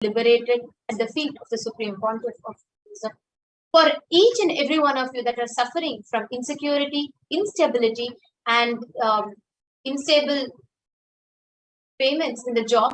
liberated at the feet of the Supreme Pontiff of Buddhism. For each and every one of you that are suffering from insecurity, instability, and unstable payments in the job,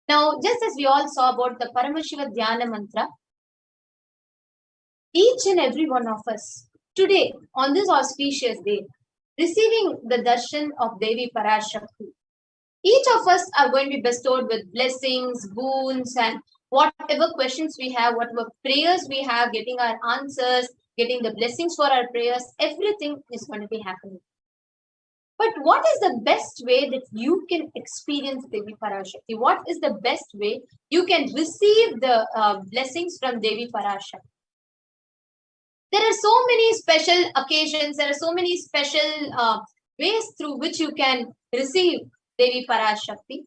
now, just as we all saw about the Paramashiva Dhyana mantra, each and every one of us today, on this auspicious day, receiving the darshan of Devi Parashakti, each of us are going to be bestowed with blessings, boons, and whatever questions we have, whatever prayers we have, getting our answers, getting the blessings for our prayers, everything is going to be happening. But what is the best way that you can experience Devi Parashakti? What is the best way you can receive the blessings from Devi Parashakti? There are so many special occasions, there are so many special ways through which you can receive Devi Parashakti.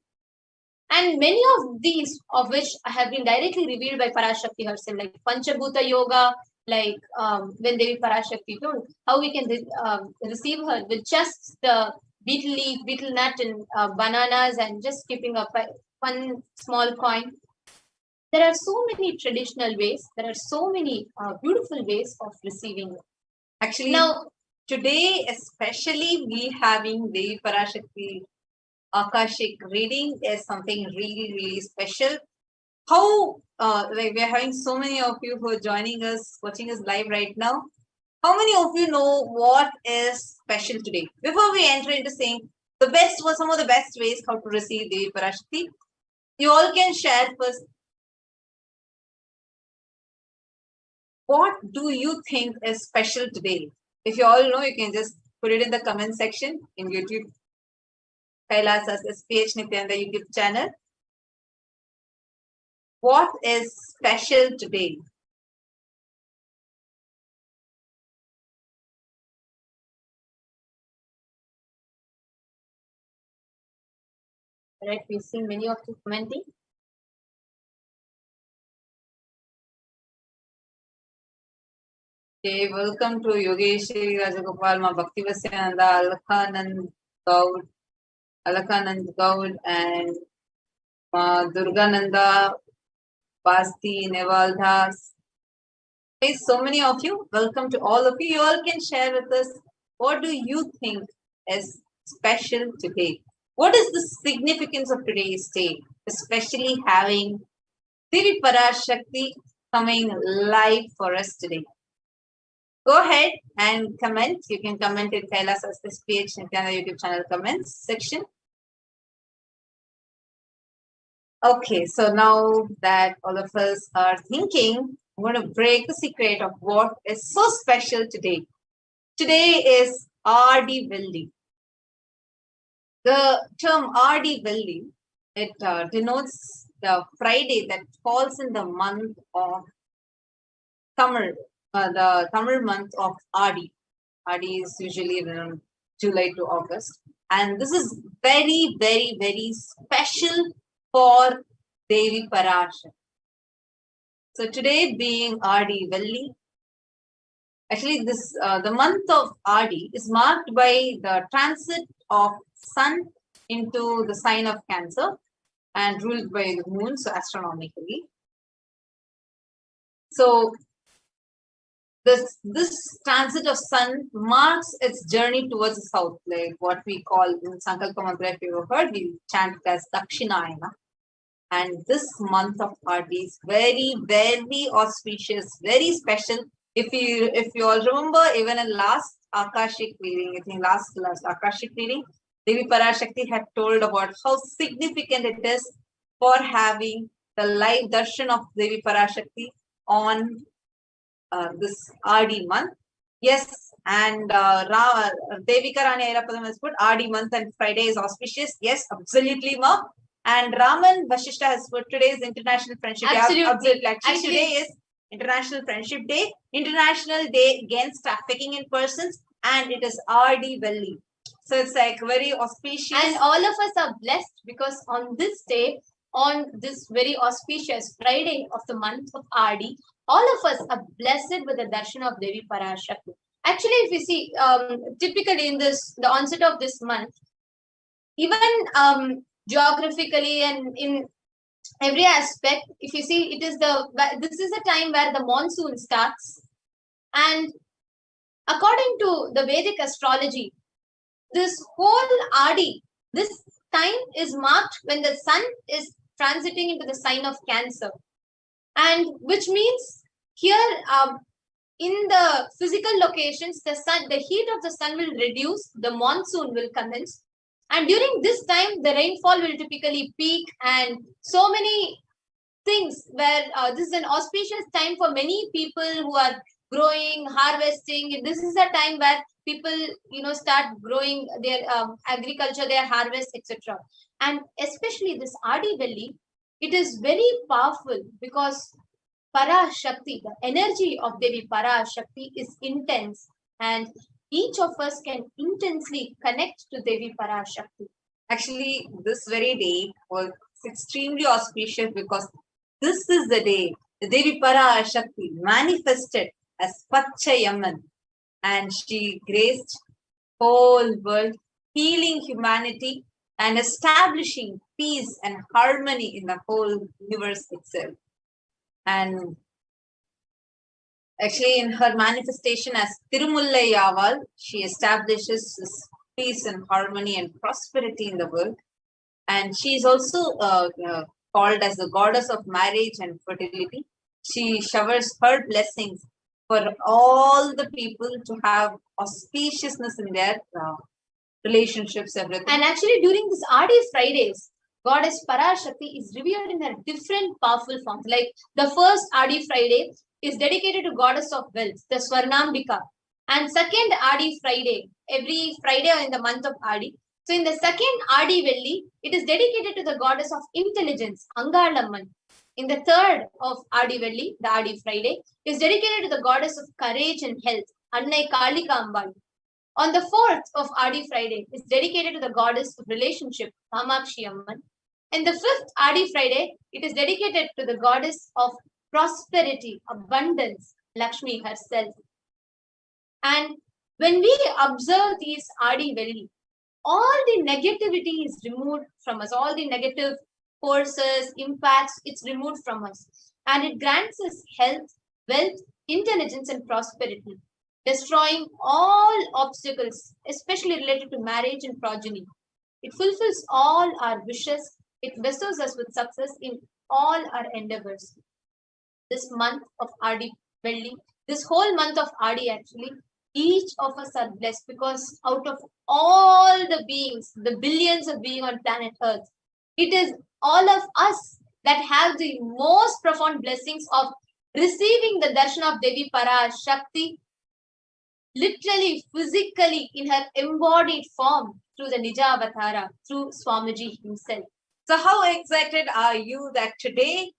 And many of these, of which have been directly revealed by Parashakti herself, like Panchabhuta Yoga, like when Devi Parashakti told how we can receive her with just the betel leaf, betel nut, and bananas, and just keeping up one small coin. There are so many traditional ways. There are so many beautiful ways of receiving it. Actually, Now, today, especially we having Devi Parashakti Akashic reading is something really, really special. How, like we're having so many of you who are joining us, watching us live right now. How many of you know what is special today? Before we enter into saying the best, some of the best ways how to receive Devi Parashakti, you all can share first. What do you think is special today? If you all know, you can just put it in the comment section in YouTube. Kailasa's SATSANG Nithyananda YouTube channel. What is special today? right, we've seen many of you commenting. Okay, welcome to Yogeshwari Rajagopal, Ma Bhakti Vasyananda, Alakhanand Gaud, and Ma Durgananda, Basti, Neval Das. Okay, so many of you. Welcome to all of you. You all can share with us what do you think is special today? What is the significance of today's day, especially having Devi Parashakti coming live for us today? Go ahead and comment. You can comment in Kailasa's SATSANG Nithyananda YouTube channel comments section. Okay, so now that all of us are thinking, I'm going to break the secret of what is so special today. Today is R.D. Velli. The term R.D. Velli, it denotes the Friday that falls in the month of Tamil, the Tamil month of R.D. R.D. is usually around July to August. And this is very, very, very special for Devi Parashakti. So today being R.D. Velli, actually this the month of R.D. is marked by the transit of Sun into the sign of Cancer and ruled by the moon, so astronomically. So this transit of Sun marks its journey towards the south, like what we call in Sankalpa Mantra, if you have heard, we chant it as Dakshinayana. And this month of R.D. is very, very auspicious, very special. If you all remember, even in last Akashic reading, I think last Akashic reading, Devi Parashakti had told about how significant it is for having the live darshan of Devi Parashakti on this R.D. month. Yes, and Devika Rani Airapadam has put R.D. month and Friday is auspicious. Yes, absolutely, ma. And Raman Vashishta has put today's International Friendship Day. Absolutely. Actually, today is International Friendship Day, International Day Against Trafficking in Persons, and it is R.D. Velli. So it's like very auspicious. And all of us are blessed because on this day, on this very auspicious Friday of the month of R.D., all of us are blessed with the darshan of Devi Parashakti. Actually, if you see, typically in this, the onset of this month, even geographically and in every aspect, if you see, this is a time where the monsoon starts, and according to the Vedic astrology, this whole R.D., this time is marked when the sun is transiting into the sign of Cancer, and which means here in the physical locations, the heat of the sun will reduce, the monsoon will commence, and during this time, the rainfall will typically peak, and so many things where this is an auspicious time for many people who are growing, harvesting. This is a time where people, start growing their agriculture, their harvest, etc. And especially this R.D. Velli, it is very powerful because Parashakti, the energy of Devi Parashakti is intense, and each of us can intensely connect to Devi Parashakti. Actually, this very day was extremely auspicious because this is the day the Devi Parashakti manifested as Pachayaman, and she graced whole world, healing humanity and establishing peace and harmony in the whole universe itself. And actually, in her manifestation as Tirumullai Yaval, she establishes this peace and harmony and prosperity in the world. And she is also called as the goddess of marriage and fertility. She showers her blessings for all the people to have auspiciousness in their relationships, everything. And actually, during this Adi Fridays, Goddess Parashakti is revered in her different powerful forms. Like the first Adi Friday is dedicated to Goddess of Wealth, the Swarnambika. And second Adi Friday, every Friday in the month of Adi. So in the second Adi Velli, it is dedicated to the Goddess of Intelligence, Angalamman. In the third of Adi Velli, the Adi Friday, is dedicated to the Goddess of Courage and Health, Annai Kalika Ambal. On the 4th of Adi Friday is dedicated to the Goddess of Relationship, Kamakshi Amman. And the 5th Adi Friday, it is dedicated to the Goddess of Prosperity, Abundance, Lakshmi herself. And when we observe these Adi Velli, all the negativity is removed from us, all the negative forces, impacts, it's removed from us. And it grants us health, wealth, intelligence, and prosperity, destroying all obstacles, especially related to marriage and progeny. It fulfills all our wishes. It bestows us with success in all our endeavors. This month of Adi Velli, this whole month of Adi actually, each of us are blessed because out of all the beings, the billions of beings on planet Earth, it is all of us that have the most profound blessings of receiving the darshan of Devi Parashakti, literally, physically, in her embodied form through the Nija Avatara, through Swamiji himself. So how excited are you that today,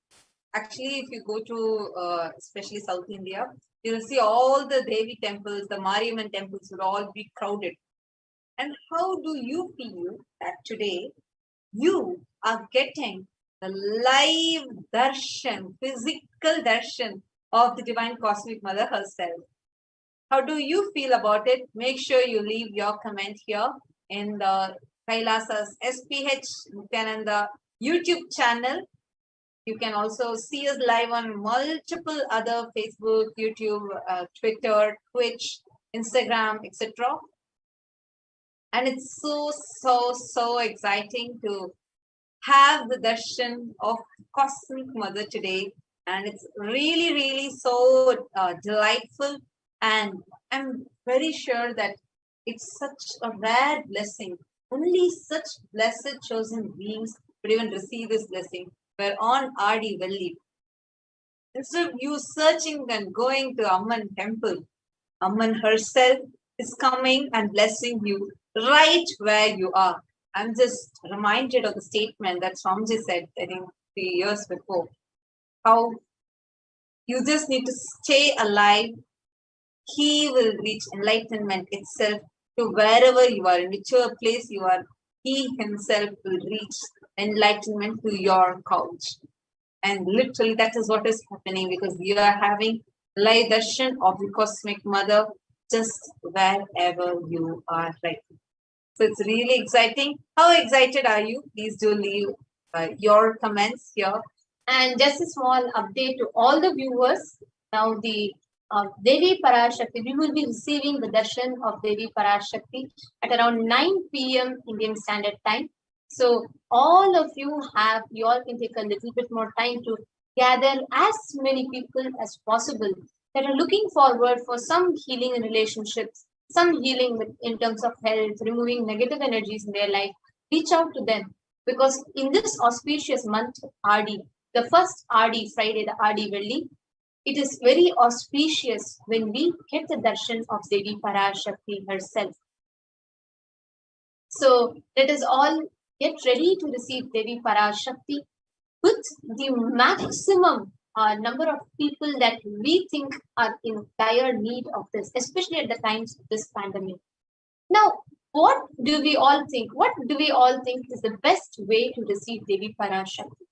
actually, if you go to especially South India, you'll see all the Devi temples, the Mariamman temples will all be crowded. And how do you feel that today you are getting the live darshan, physical darshan of the Divine Cosmic Mother herself? How do you feel about it? Make sure you leave your comment here in the Kailasa's SPH Nithyananda YouTube channel. You can also see us live on multiple other Facebook, YouTube, Twitter, Twitch, Instagram, etc. And it's so exciting to have the darshan of Cosmic Mother today. And it's really so delightful. And I'm very sure that it's such a rare blessing. Only such blessed chosen beings would even receive this blessing. We're on Adi Velli. Instead of you searching and going to Amman temple, Amman herself is coming and blessing you right where you are. I'm just reminded of the statement that Swamiji said, I think 3 years before, how you just need to stay alive. He will reach enlightenment itself to wherever you are, in whichever place you are. He himself will reach enlightenment to your couch. And literally that is what is happening, because you are having live darshan of the Cosmic Mother just wherever you are right now. So it's really exciting. How excited are you? Please do leave your comments here. And just a small update to all the viewers. Now the Devi Parashakti, we will be receiving the darshan of Devi Parashakti at around 9 p.m. Indian Standard Time. So all of you all can take a little bit more time to gather as many people as possible that are looking forward for some healing in relationships, some healing in terms of health, removing negative energies in their life. Reach out to them, because in this auspicious month of Adi, the first Adi Friday, the Adi Velli, it is very auspicious when we get the darshan of Devi Parashakti herself. So let us all get ready to receive Devi Parashakti with the maximum number of people that we think are in dire need of this, especially at the times of this pandemic. Now, What do we all think? What do we all think is the best way to receive Devi Parashakti?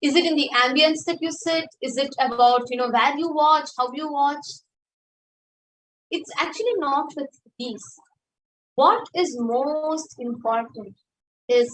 Is it in the ambience that you sit? Is it about, where you watch, how you watch? It's actually not with these. What is most important is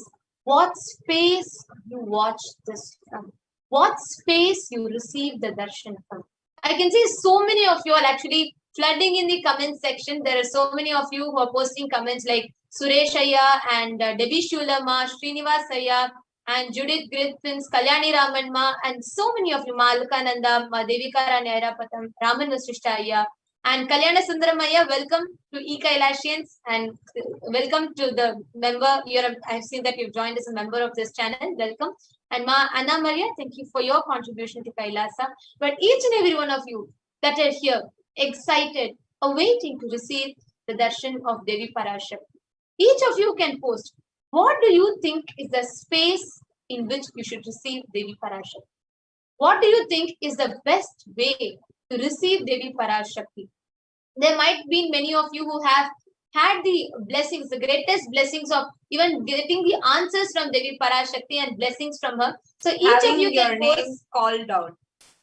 what space you watch this from, what space you receive the darshan from. I can see so many of you are actually flooding in the comment section. There are so many of you who are posting comments like Suresh Ayya and Devi Shulama, Srinivas Ayya, and Judith Griffins, Kalyani Ramanma, and so many of you, Malakananda, Devika Rani Airapatam, Raman Vasishta Ayya, and Kalyana Sundaramaya. Welcome to E-Kailasians and welcome to the member. I've seen that you've joined as a member of this channel. Welcome. And Ma Anna Maria, thank you for your contribution to Kailasa. But each and every one of you that are here, excited, awaiting to receive the darshan of Devi Parashakti. Each of you can post, what do you think is the space in which you should receive Devi Parashakti? What do you think is the best way to receive Devi Parashakti? There might be many of you who have had the blessings, the greatest blessings of even getting the answers from Devi Parashakti and blessings from her. So each having of you your can name post. called out,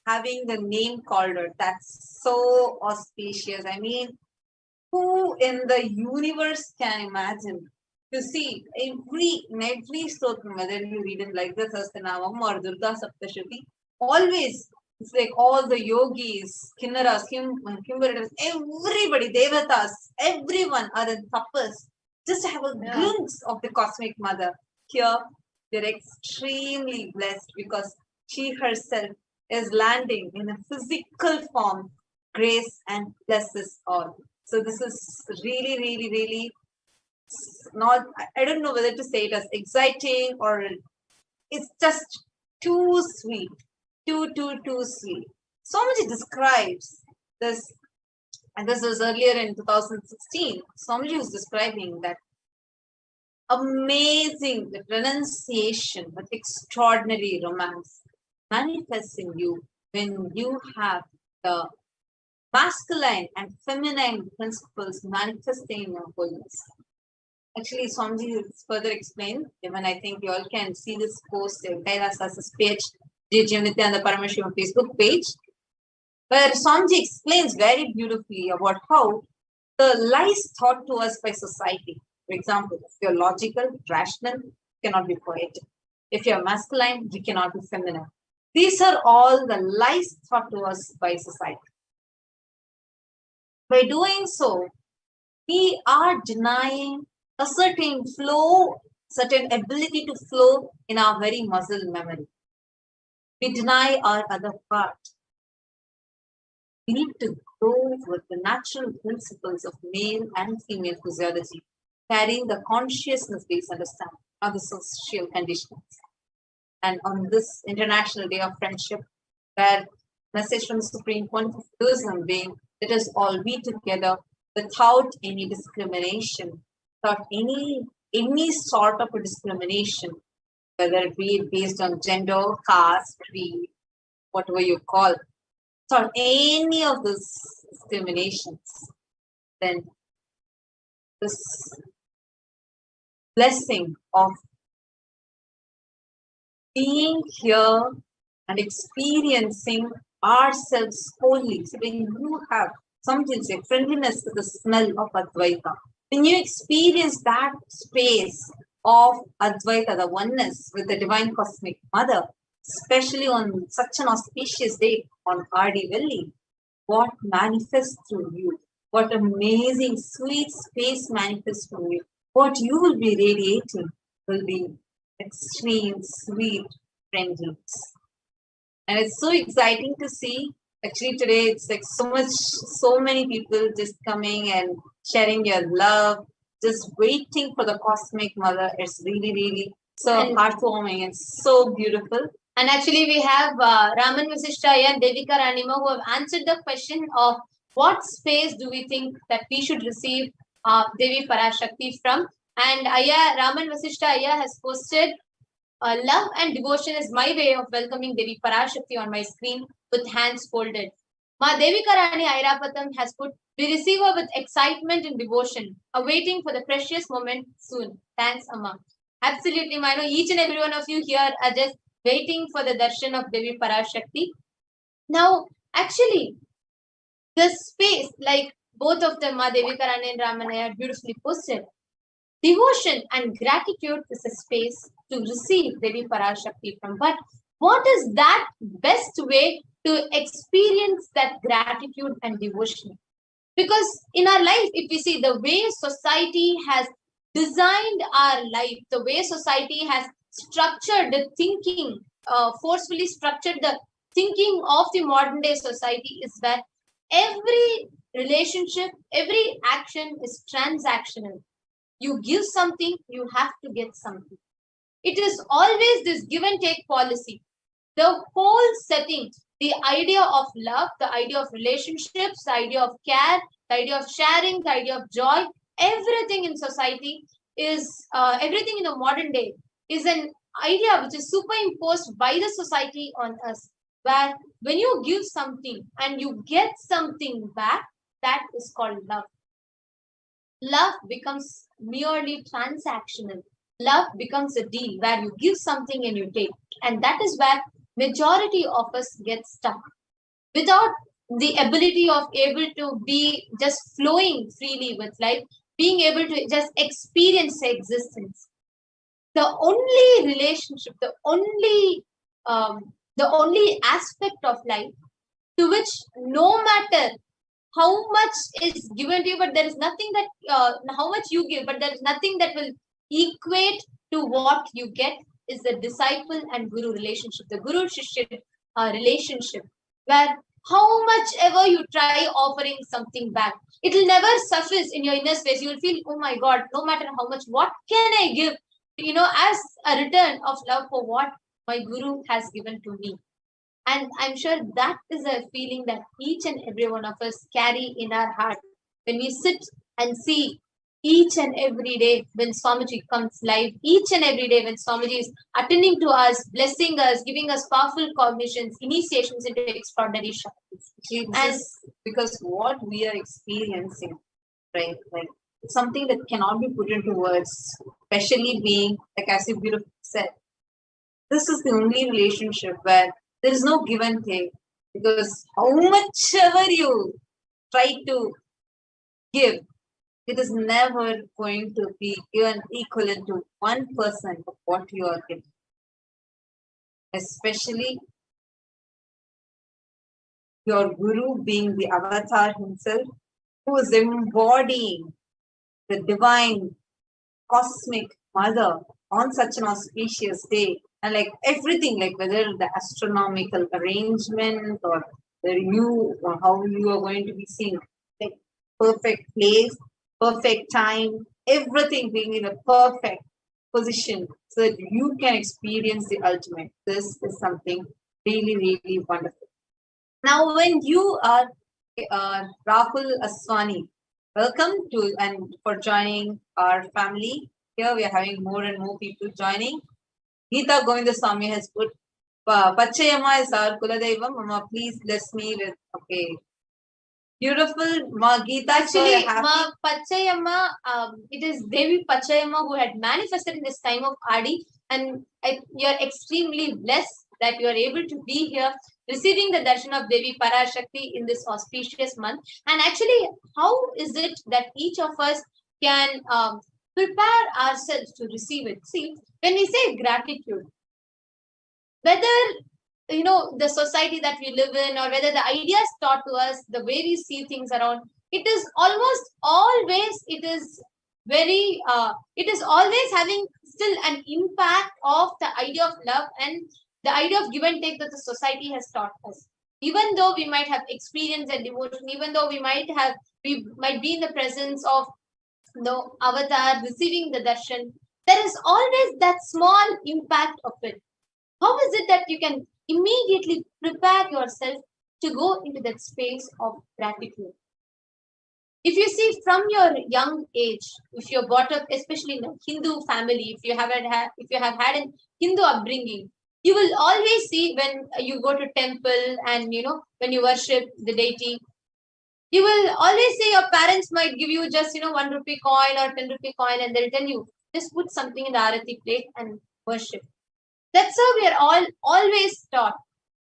having the name called out, that's so auspicious. I mean, who in the universe can imagine to see in every stotram, whether you read it like the Sahasranamam or Durga Saptashati, always it's like all the yogis, kinnaras, kimbaras, everybody, devatas, everyone are in tapas, just to have a glimpse of the cosmic mother. Here, they're extremely blessed because she herself is landing in a physical form, grace and blesses all. So this is really, really, really not, I don't know whether to say it as exciting or it's just too sweet, too sweet. Swamiji describes this, and this was earlier in 2016. Swamiji was describing that amazing renunciation with extraordinary romance manifests in you when you have the masculine and feminine principles manifesting in your holiness. Actually, Swamiji further explained, even I think you all can see this post in Kailasa's page, HDH Nithyananda Paramashivam Facebook page, where Swamiji explains very beautifully about how the lies taught to us by society. For example, if you're logical, rational, you cannot be poetic. If you're masculine, you cannot be feminine. These are all the lies taught to us by society. By doing so, we are denying a certain flow, certain ability to flow in our very muscle memory. We deny our other part. We need to go with the natural principles of male and female physiology, carrying the consciousness-based understanding of the social conditions. And on this International Day of Friendship, where message from the Supreme Point of Buddhism being, let us all be together without any discrimination, without any sort of a discrimination, whether it be based on gender, caste, creed, whatever you call, without any of those discriminations, then this blessing of being here and experiencing ourselves wholly. So when you have something say friendliness to the smell of Advaita, when you experience that space of Advaita, the oneness with the Divine Cosmic Mother, especially on such an auspicious day on Ardi Velli, what manifests through you, what amazing sweet space manifests from you, what you will be radiating will be extreme sweet friendliness. And it's so exciting to see. Actually, today it's like so many people just coming and sharing your love, just waiting for the Cosmic Mother. It's really, really so heartwarming and so beautiful. And actually, we have Raman Vasishtaya and Devika Ranima who have answered the question of what space do we think that we should receive Devi Parashakti from. And Raman Vasishtaya has posted, love and devotion is my way of welcoming Devi Parashakti on my screen with hands folded. Ma Devika Rani Airapatam has put We receive her with excitement and devotion, awaiting for the precious moment soon. Thanks, Amma. Absolutely, I know each and every one of you here are just waiting for the darshan of Devi Parashakti. Now, actually, the space, like both of them, Ma Devi Karani and Ramanaya, beautifully posted. Devotion and gratitude is a space to receive Devi Parashakti from. But what is that best way to experience that gratitude and devotion? Because in our life, if we see the way society has designed our life, the way society has structured the thinking, forcefully structured the thinking of the modern day society, is that every relationship, every action is transactional. You give something, you have to get something. It is always this give and take policy. The whole setting, the idea of love, the idea of relationships, the idea of care, the idea of sharing, the idea of joy, everything in society is, everything in the modern day is an idea which is superimposed by the society on us, where when you give something and you get something back, that is called love. Love becomes merely transactional. Love becomes a deal where you give something and you take. And that is where majority of us get stuck. Without the ability of able to be just flowing freely with life, being able to just experience existence. The only relationship, the only aspect of life to which no matter how much is given to you, but there is nothing that, how much you give, but there is nothing that will equate to what you get, is the disciple and guru relationship, the guru shishya relationship, where how much ever you try offering something back, it will never suffice in your inner space. You will feel, oh my God, no matter how much, what can I give, as a return of love for what my guru has given to me. And I'm sure that is a feeling that each and every one of us carry in our heart when we sit and see each and every day when Swamiji comes live, each and every day when Swamiji is attending to us, blessing us, giving us powerful cognitions, initiations into extraordinary shaktis. And because what we are experiencing, right, like something that cannot be put into words, especially being, like as you beautifully said, this is the only relationship where there is no give and take, because how much ever you try to give, it is never going to be given equivalent to 1% of what you are getting. Especially your guru being the avatar himself, who is embodying the divine cosmic mother on such an auspicious day. And like everything, like whether the astronomical arrangement or how you are going to be seen, like perfect place, perfect time, everything being in a perfect position so that you can experience the ultimate. This is something really, really wonderful. Now, when you are Rahul Aswani, welcome to and for joining our family. Here we are having more and more people joining. Geeta Govindaswamy has put, Pachayamma is our Kuladevam. Mama, please bless me with, okay. Beautiful, Ma Geeta. Actually, Ma Pachayamma, it is Devi Pachayamma who had manifested in this time of Adi, and you're extremely blessed that you are able to be here receiving the darshan of Devi Parashakti in this auspicious month. And actually, how is it that each of us can prepare ourselves to receive it? See, when we say gratitude, whether the society that we live in, or whether the ideas taught to us, the way we see things around, it is almost always, it is always having still an impact of the idea of love and the idea of give and take that the society has taught us. Even though we might have experience and devotion, even though we might be in the presence of the avatar receiving the darshan, there is always that small impact of it. How is it that you can immediately prepare yourself to go into that space of gratitude? If you see from your young age, if you're brought up, especially in a Hindu family, if you have had a Hindu upbringing, you will always see when you go to temple and when you worship the deity, You will always say your parents might give you just, 1 rupee coin or 10 rupee coin, and they'll tell you, just put something in the arati plate and worship. That's how we are all always taught.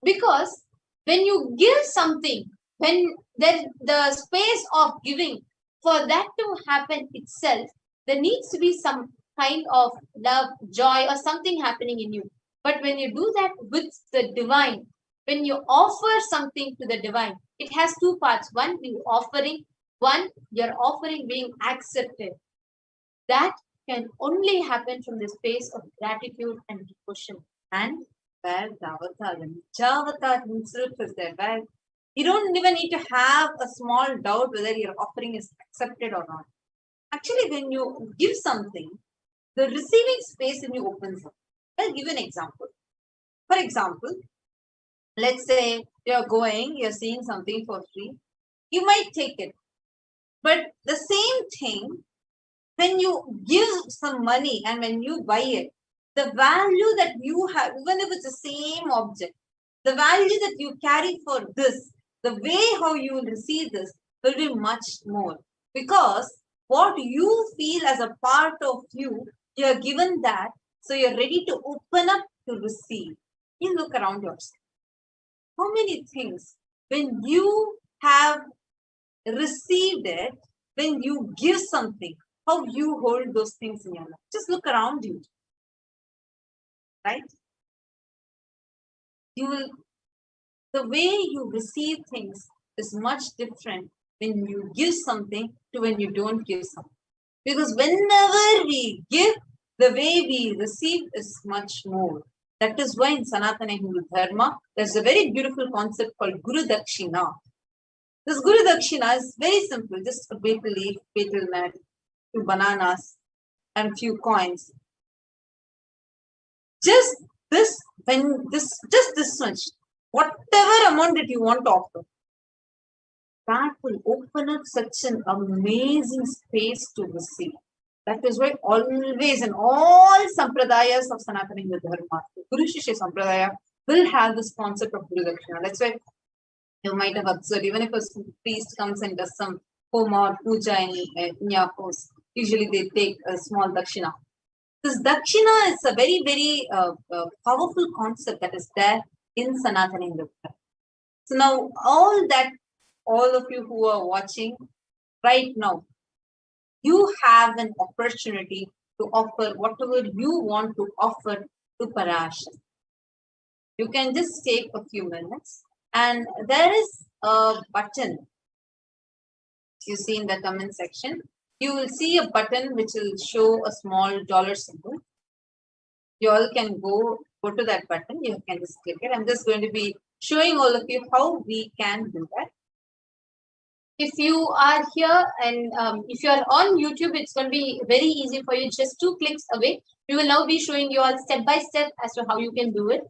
Because when you give something, when the space of giving, for that to happen itself, there needs to be some kind of love, joy, or something happening in you. But when you do that with the divine, when you offer something to the divine, it has two parts. One, you offering, one, your offering being accepted. That can only happen from the space of gratitude and devotion. And where the avatar, the Javatar himself is there, where you don't even need to have a small doubt whether your offering is accepted or not. Actually, when you give something, the receiving space in you opens up. I'll give you an example. For example, let's say you're seeing something for free. You might take it. But the same thing, when you give some money and when you buy it, the value that you have, even if it's the same object, the value that you carry for this, the way how you will receive this will be much more. Because what you feel as a part of you, you are given that, so you're ready to open up to receive. You look around yourself. How many things, when you have received it, when you give something, how you hold those things in your life. Just look around you. Right? The way you receive things is much different when you give something to when you don't give something. Because whenever we give, the way we receive is much more. That is why in Sanatana Hindu Dharma, there's a very beautiful concept called Guru Dakshina. This Guru Dakshina is very simple, just a betel leaf, betel nut, 2 bananas, and few coins. Just this much, whatever amount that you want to offer, that will open up such an amazing space to receive. That is why always in all sampradayas of Sanatana Hindu Dharma, Guru Shishya Sampradaya will have this concept of Guru Dakshina. That's why you might have observed, even if a priest comes and does some homa or puja in your house, usually they take a small dakshina. This dakshina is a very, very powerful concept that is there in Sanatana Hindu Dharma. So now all of you who are watching right now, you have an opportunity to offer whatever you want to offer to Paramashivoham. You can just take a few minutes, and there is a button you see in the comment section. You will see a button which will show a small dollar symbol. You all can go to that button. You can just click it. I'm just going to be showing all of you how we can do that. If you are here and if you are on YouTube, it's going to be very easy for you. Just 2 clicks away. We will now be showing you all step by step as to how you can do it.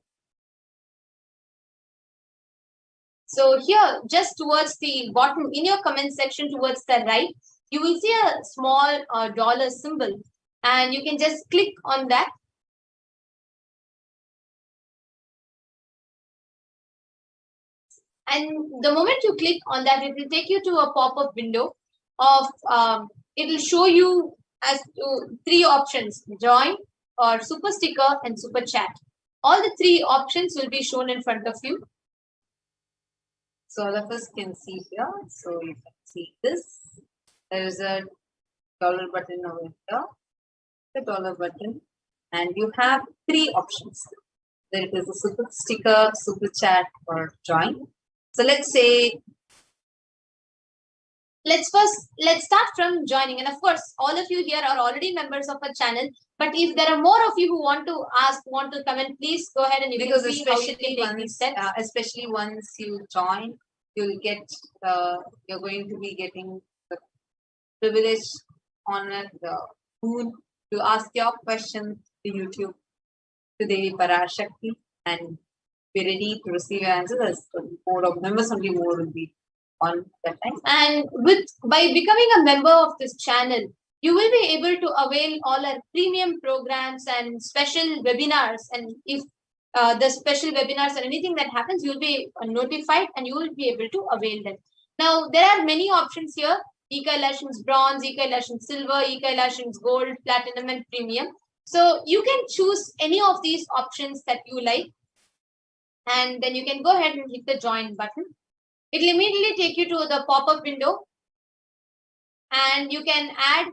So here, just towards the bottom, in your comment section towards the right, you will see a small dollar symbol, and you can just click on that. And the moment you click on that, it will take you to a pop-up window of, it will show you as to 3 options: join, or super sticker, and super chat. All the 3 options will be shown in front of you. So all of us can see here. So you can see this. There is a dollar button over here, the dollar button, and you have 3 options. There is a super sticker, super chat, or join. So let's start from joining. And of course, all of you here are already members of our channel. But if there are more of you who want to comment, please go ahead and you can see how you can take these steps. Especially once you join, you'll get you're going to be getting the privilege, honor, the food to ask your questions to YouTube, to Devi Parashakti, and be ready to receive your answers. As more of members, only more will be on that time. And by becoming a member of this channel, you will be able to avail all our premium programs and special webinars. And if the special webinars or anything that happens, you'll be notified and you will be able to avail them. Now, there are many options here. E-Kailashan's bronze, Kailashan's silver, Kailashan's gold, platinum, and premium. So you can choose any of these options that you like. And then you can go ahead and hit the join button. It will immediately take you to the pop-up window. And you can add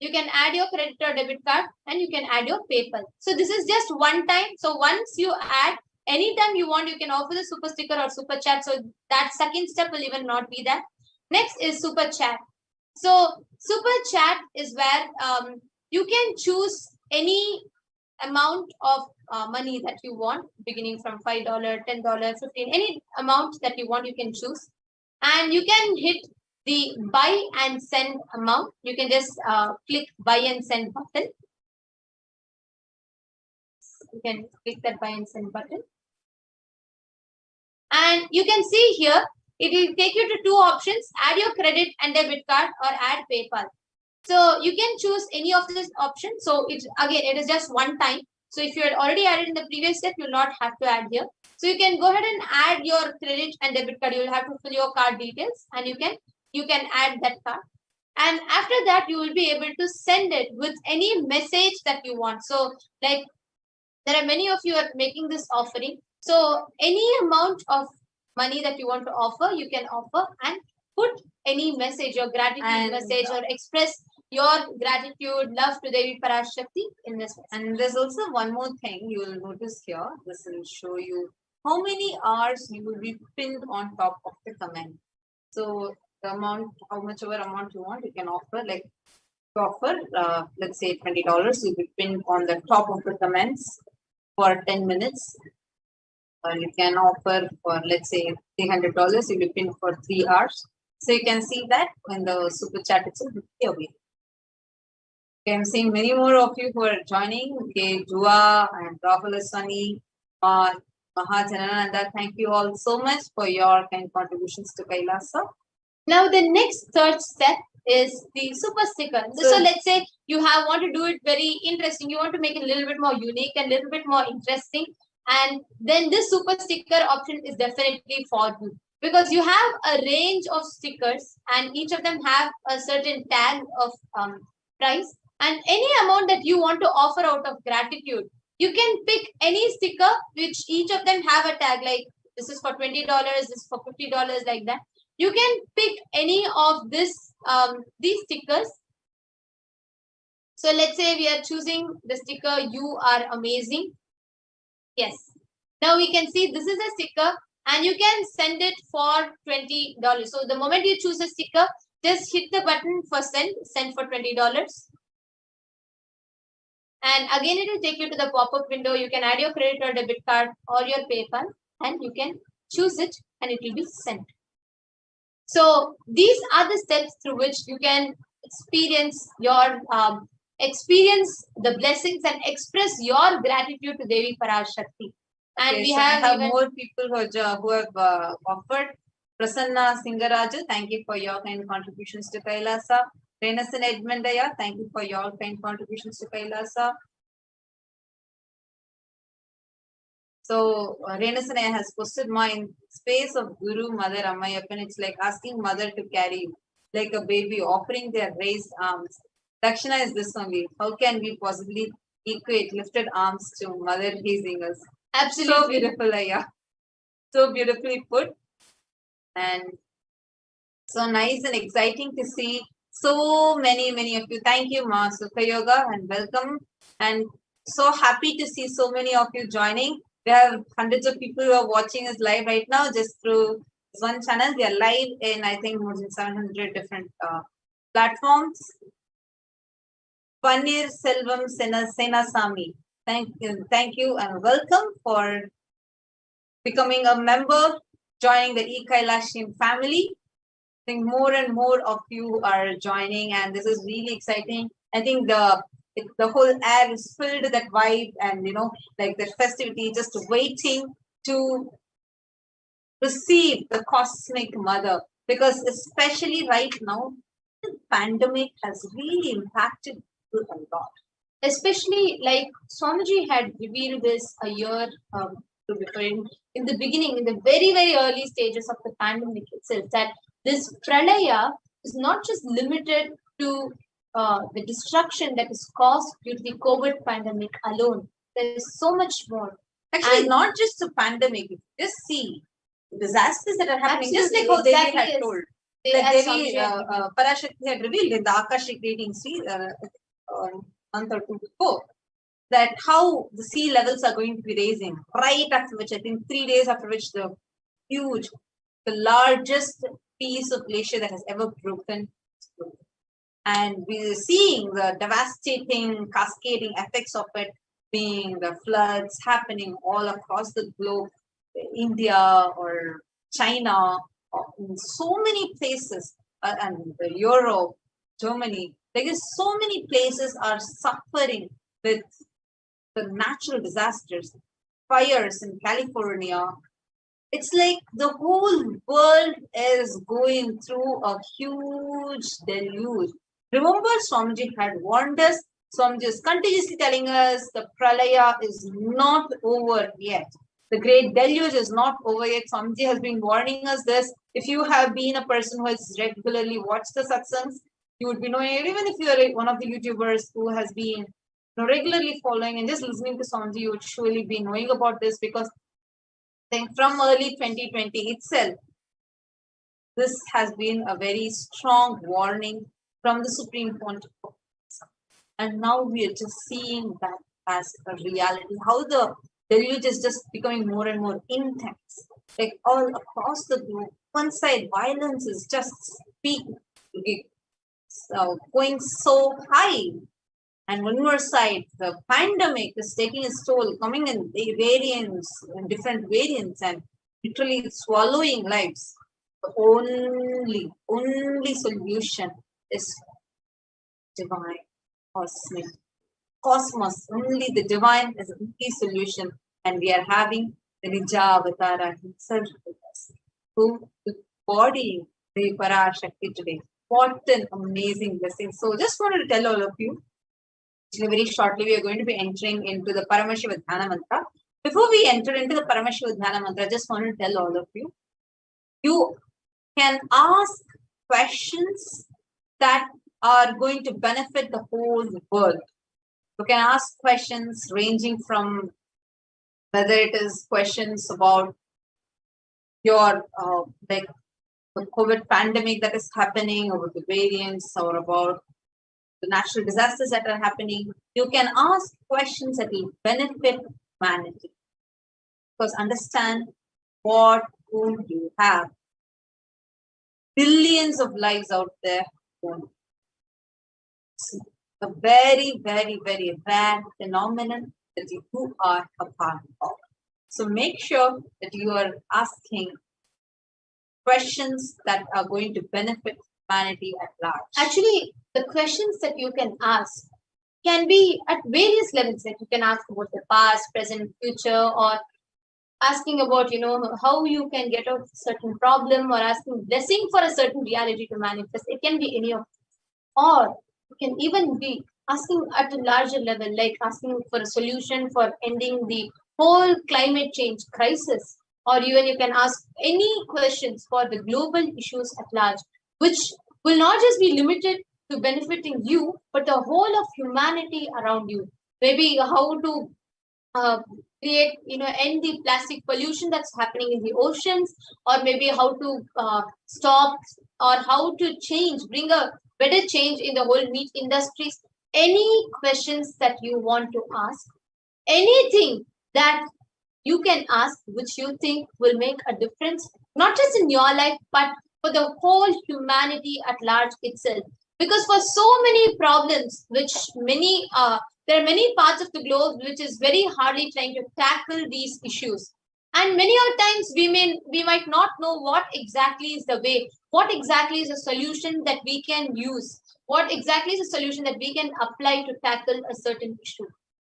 your credit or debit card, and you can add your PayPal. So this is just one time. So once you add, anytime you want, you can offer the super sticker or super chat. So that second step will even not be there. Next is super chat. So super chat is where you can choose any amount of money that you want, beginning from $5, $10, $15, any amount that you want, you can choose. And you can hit the buy and send amount. You can just click buy and send button. You can click that buy and send button. And you can see here, it will take you to two options: add your credit and debit card or add PayPal. So you can choose any of this option. So it is just one time. So if you had already added in the previous step, you'll not have to add here. So you can go ahead and add your credit and debit card. You'll have to fill your card details, and you can add that card. And after that, you will be able to send it with any message that you want. So like there are many of you are making this offering. So any amount of money that you want to offer, you can offer and put any message, your gratitude message, or express your gratitude, love to Devi Parashakti in this way. And there's also one more thing you will notice here. This will show you how many hours you will be pinned on top of the comment. So the amount, how much ever amount you want, you can offer. Like to offer, let's say $20, you'll be pinned on the top of the comments for 10 minutes. Or you can offer for, let's say, $300, you'll be pinned for 3 hours. So you can see that when the super chat itself will be available. Okay, I'm seeing many more of you who are joining. Okay, Jua and Rahul Aswani, Mahajanananda, thank you all so much for your kind contributions to Kailasa. Now the next third step is the super sticker. So let's say you want to do it very interesting. You want to make it a little bit more unique and a little bit more interesting. And then this super sticker option is definitely for you, because you have a range of stickers and each of them have a certain tag of price, and any amount that you want to offer out of gratitude, you can pick any sticker which each of them have a tag, like this is for $20, this is for $50, like that. You can pick any of these stickers. So let's say we are choosing the sticker, you are amazing. Yes. Now we can see this is a sticker and you can send it for $20. So the moment you choose a sticker, just hit the button for send for $20. And again, it will take you to the pop-up window. You can add your credit or debit card or your PayPal, and you can choose it and it will be sent. So these are the steps through which you can experience the blessings and express your gratitude to Devi Parashakti. And okay, we so have more people who have offered. Prasanna Singaraju, thank you for your kind contributions to Kailasa. Renasan Edmundaya, thank you for your kind contributions to Kailasa. So Renasan has posted my space of Guru Mother Ammayappan. It's like asking mother to carry you like a baby, offering their raised arms. Dakshina is this only. How can we possibly equate lifted arms to mother raising us? Absolutely. So beautiful, Aya. So beautifully put. And so nice and exciting to see so many of you. Thank you, Ma Sukha Yoga, and welcome. And so happy to see so many of you joining. We have hundreds of people who are watching us live right now just through this one channel. We are live in, I think, more than 700 different platforms. Panir Selvam Senasamy. Thank you and welcome for becoming a member, joining the E-Kailashian family. I think more and more of you are joining, and this is really exciting. I think the whole air is filled with that vibe, and like the festivity, just waiting to receive the cosmic mother. Because especially right now, the pandemic has really impacted people a lot. Especially like Swamiji had revealed this a year to define in the beginning, in the very, very early stages of the pandemic itself, that this pralaya is not just limited to the destruction that is caused due to the COVID pandemic alone. There is so much more. Actually, And not just a pandemic. Just see disasters that are happening. Just like absolutely, how Devi exactly had as told. they, Like as Devi, Swamiji had Parashakti had revealed in the Akashic readings, see, month or two before, that how the sea levels are going to be raising, right after which, I think 3 days after which the huge, the largest piece of glacier that has ever broken. And we're seeing the devastating, cascading effects of it, being the floods happening all across the globe, India or China, or in so many places, and Europe, Germany. Like so many places are suffering with the natural disasters, fires in California. It's like the whole world is going through a huge deluge. Remember, Swamiji had warned us. Swamiji is continuously telling us the pralaya is not over yet. The great deluge is not over yet. Swamiji has been warning us this. If you have been a person who has regularly watched the satsangs, you would be knowing, even if you are one of the YouTubers who has been regularly following and just listening to Swamiji, you would surely be knowing about this, because then from early 2020 itself, this has been a very strong warning from the Supreme Pontiff. And now we are just seeing that as a reality, how the deluge is just becoming more and more intense. Like all across the globe, one side violence is just speaking, going so high. And one more side, the pandemic is taking its toll, coming in variants, in different variants, and literally swallowing lives. The only solution is divine, cosmic, cosmos. Only the divine is the only solution, and we are having the Nija Avatara himself with us, who embody the Parashakti today. What an amazing blessing! So, just wanted to tell all of you. Very shortly, we are going to be entering into the Paramashivoham mantra. Before we enter into the Paramashivoham mantra, I just want to tell all of you, you can ask questions that are going to benefit the whole world. You can ask questions ranging from whether it is questions about your like the COVID pandemic that is happening, or the variants, or about the natural disasters that are happening. You can ask questions that will benefit humanity. Because understand what wound you have. Billions of lives out there. It's a very, very, very rare phenomenon that you are a part of. So make sure that you are asking questions that are going to benefit humanity at large. Actually, the questions that you can ask can be at various levels. Like you can ask about the past, present, future, or asking about, how you can get out of a certain problem, or asking blessing for a certain reality to manifest. It can be any of them. Or you can even be asking at a larger level, like asking for a solution for ending the whole climate change crisis. Or even you can ask any questions for the global issues at large, which will not just be limited to benefiting you, but the whole of humanity around you. Maybe how to create, end the plastic pollution that's happening in the oceans, or maybe how to stop, or how to bring a better change in the whole meat industries. Any questions that you want to ask, anything that you can ask which you think will make a difference, not just in your life, but for the whole humanity at large itself. Because for so many problems, which there are many parts of the globe which is very hardly trying to tackle these issues. And many of times we might not know what exactly is the way, what exactly is a solution that we can use, what exactly is a solution that we can apply to tackle a certain issue.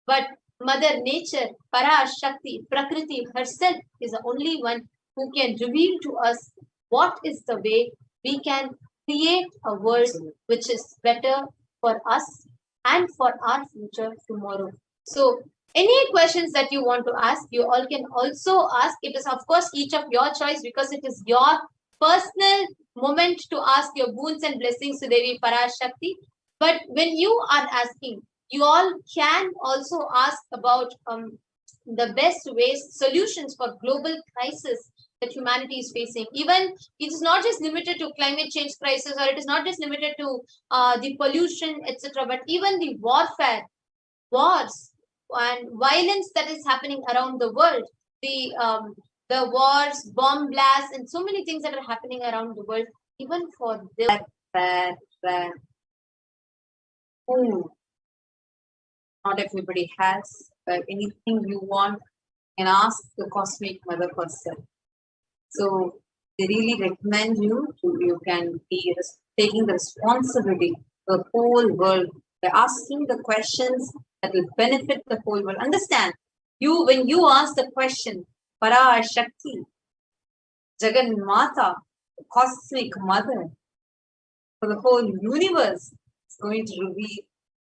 But Mother Nature, Parashakti, Prakriti herself is the only one who can reveal to us what is the way we can create a world which is better for us and for our future tomorrow. So Any questions that you want to ask, you all can also ask. It is, of course, each of your choice because it is your personal moment to ask your boons and blessings to Devi Parashakti. But when you are asking, you all can also ask about the best ways, solutions for global crisis that humanity is facing. Even it is not just limited to climate change crisis, or it is not just limited to the pollution, etc., but even the warfare, wars, and violence that is happening around the world. The wars, bomb blasts, and so many things that are happening around the world. Even for this, that who not everybody has, but anything you want, can ask the Cosmic Mother herself. So they really recommend you can be taking the responsibility for the whole world by asking the questions that will benefit the whole world. Understand, when you ask the question, Para Shakti, Jagan Mata, the Cosmic Mother, for the whole universe, is going to reveal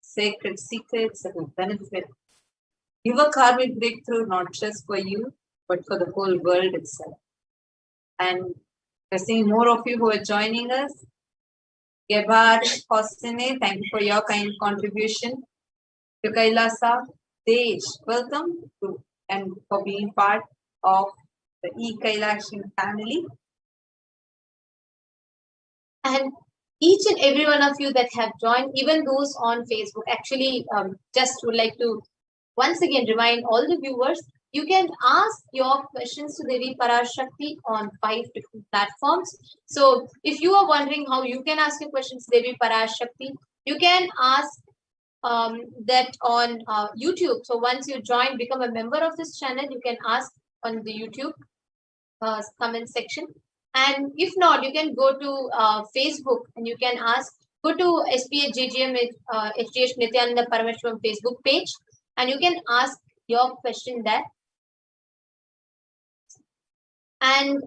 sacred secrets that will benefit. Give a karmic breakthrough not just for you, but for the whole world itself. And we're seeing more of you who are joining us. Gebhard, Hosine, thank you for your kind contribution. To Kailasa, Desh, welcome to and for being part of the E-Kailashan family. and each and every one of you that have joined, even those on Facebook, actually just would like to once again remind all the viewers, you can ask your questions to Devi Parashakti on 5 different platforms. So if you are wondering how you can ask your questions to Devi Parashakti, you can ask that on YouTube. So once you join, become a member of this channel, you can ask on the YouTube comment section. And if not, you can go to Facebook and you can ask, go to SPHGGM HDH Nithyananda Paramashivam Facebook page, and you can ask your question there. And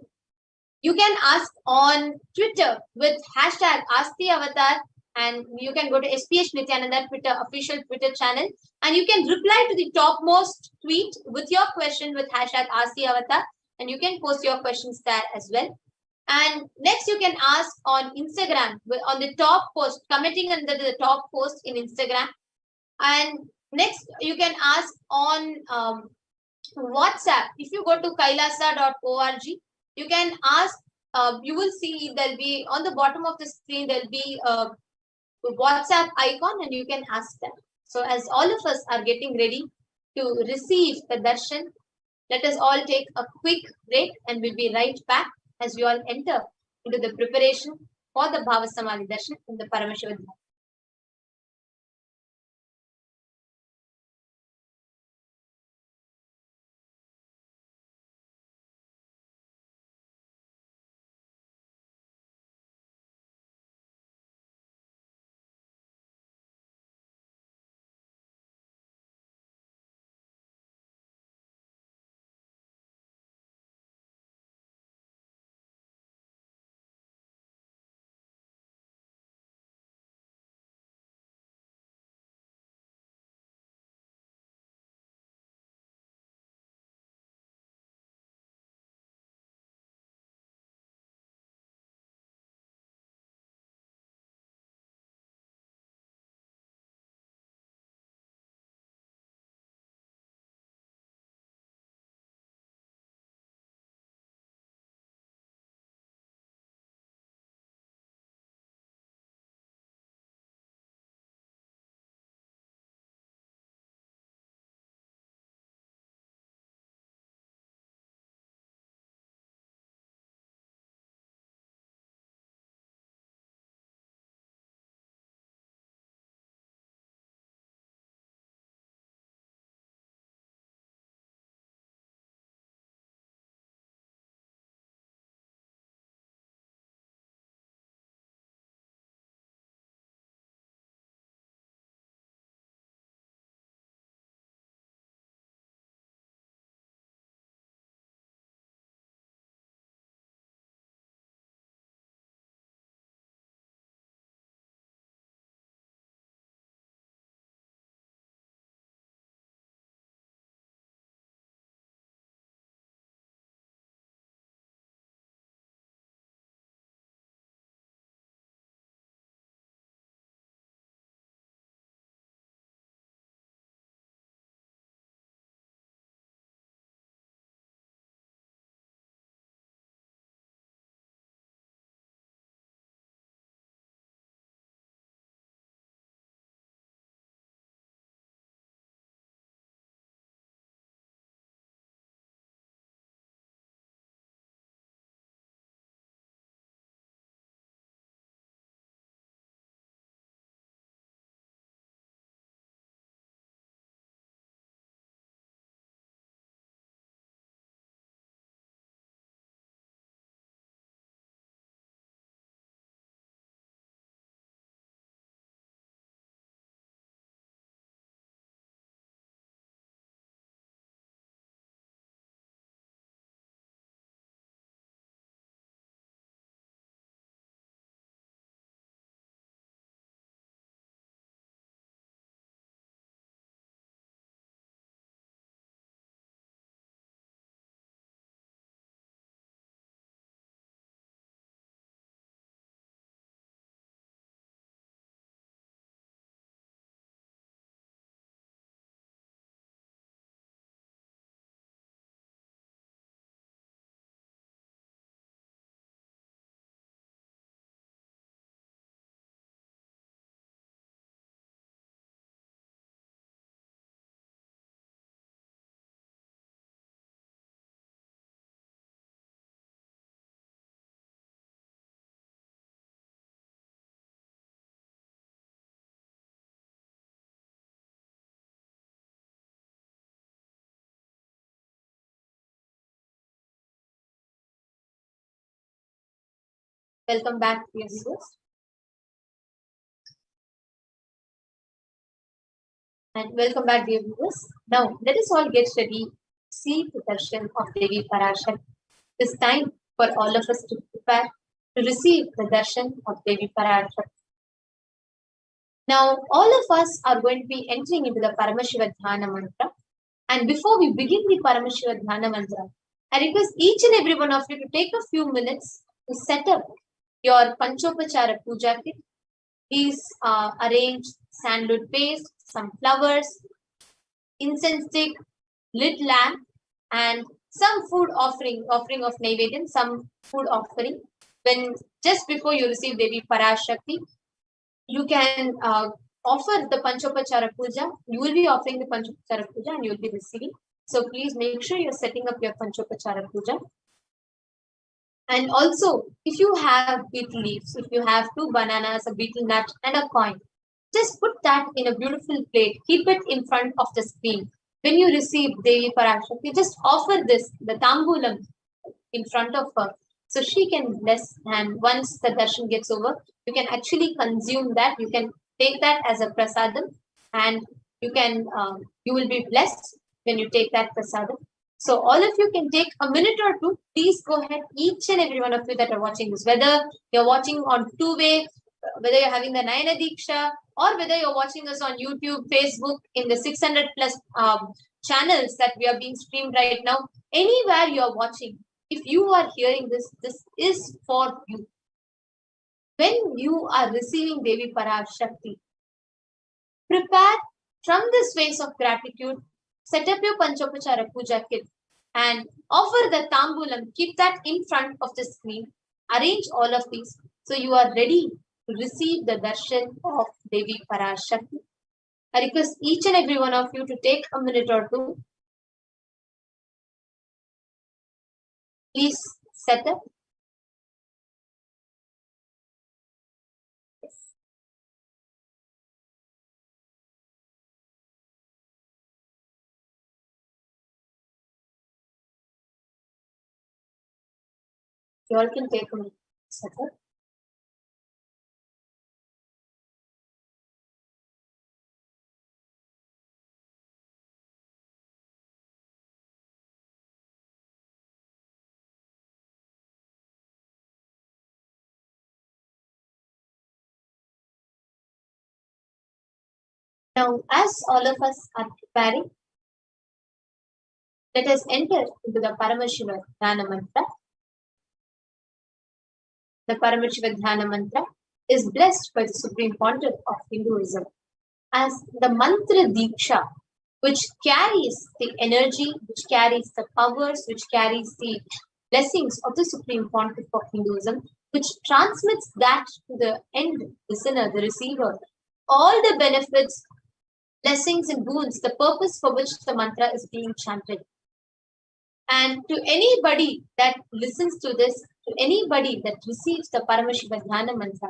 you can ask on Twitter with hashtag AskTheAvatar, and you can go to SPH Nithyananda Twitter official Twitter channel, and you can reply to the topmost tweet with your question with hashtag AskTheAvatar, and you can post your questions there as well. And next, you can ask on Instagram on the top post, commenting under the top post in Instagram. And next, you can ask on WhatsApp. If you go to kailasa.org, you can ask. You will see there'll be on the bottom of the screen, there'll be a WhatsApp icon, and you can ask them. So as all of us are getting ready to receive the darshan, let us all take a quick break, and we'll be right back as we all enter into the preparation for the Bhava Samadhi darshan in the Paramashivoham. Welcome back, dear viewers. And welcome back, dear viewers. Now, let us all get ready to see the darshan of Devi Parashakti. It's time for all of us to prepare to receive the darshan of Devi Parashakti. Now, all of us are going to be entering into the Paramashiva Dhyana mantra. And before we begin the Paramashiva Dhyana mantra, I request each and every one of you to take a few minutes to set up your Panchopachara Puja kit. Please arrange sandalwood paste, some flowers, incense stick, lit lamp, and some food offering of Naivedyan, some food offering. When just before you receive Devi Parashakti, you can offer the Panchopachara Puja. You will be offering the Panchopachara Puja and you will be receiving. So please make sure you're setting up your Panchopachara Puja. And also, if you have betel leaves, if you have 2 bananas, a betel nut, and a coin, just put that in a beautiful plate. Keep it in front of the screen. When you receive Devi Parashakti, just offer this, the tambulam, in front of her, so she can bless. And once the darshan gets over, you can actually consume that. You can take that as a prasadam, and you will be blessed when you take that prasadam. So all of you can take a minute or two. Please go ahead, each and every one of you that are watching this, whether you're watching on two-way, whether you're having the Nayana Diksha, or whether you're watching us on YouTube, Facebook, in the 600 plus channels that we are being streamed right now, anywhere you're watching, if you are hearing this, this is for you. When you are receiving Devi Parashakti, prepare from this face of gratitude, set up your Panchopachara Puja kit and offer the tambulam. Keep that in front of the screen. Arrange all of these so you are ready to receive the darshan of Devi Parashakti. I request each and every one of you to take a minute or two. Please set up. You all can take a minute. Set up. Now, as all of us are preparing, let us enter into the Paramashiva Dhyana mantra. The Paramashiva Dhyana mantra is blessed by the Supreme Pontiff of Hinduism as the mantra diksha, which carries the energy, which carries the powers, which carries the blessings of the Supreme Pontiff of Hinduism, which transmits that to the end listener, the receiver, all the benefits, blessings and boons, the purpose for which the mantra is being chanted. And to anybody that listens to this, to anybody that receives the Paramashiva Dhyana mantra,